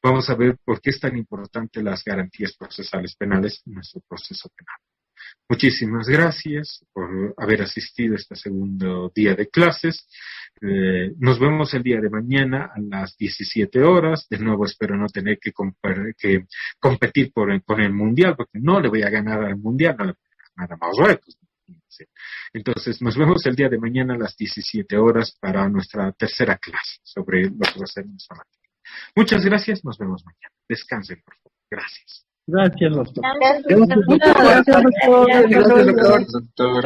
vamos a ver por qué es tan importante las garantías procesales penales en nuestro proceso penal. Muchísimas gracias por haber asistido a este segundo día de clases. Nos vemos el día de mañana a las 17 horas. De nuevo, espero no tener que competir con el Mundial, porque no le voy a ganar al Mundial, no le voy a ganar a Marruecos. Entonces, nos vemos el día de mañana a las 17 horas para nuestra tercera clase sobre los procedimientos formativos. Muchas gracias, nos vemos mañana. Descansen, por favor. Gracias. Gracias, doctor. Gracias, doctor. Gracias, doctor.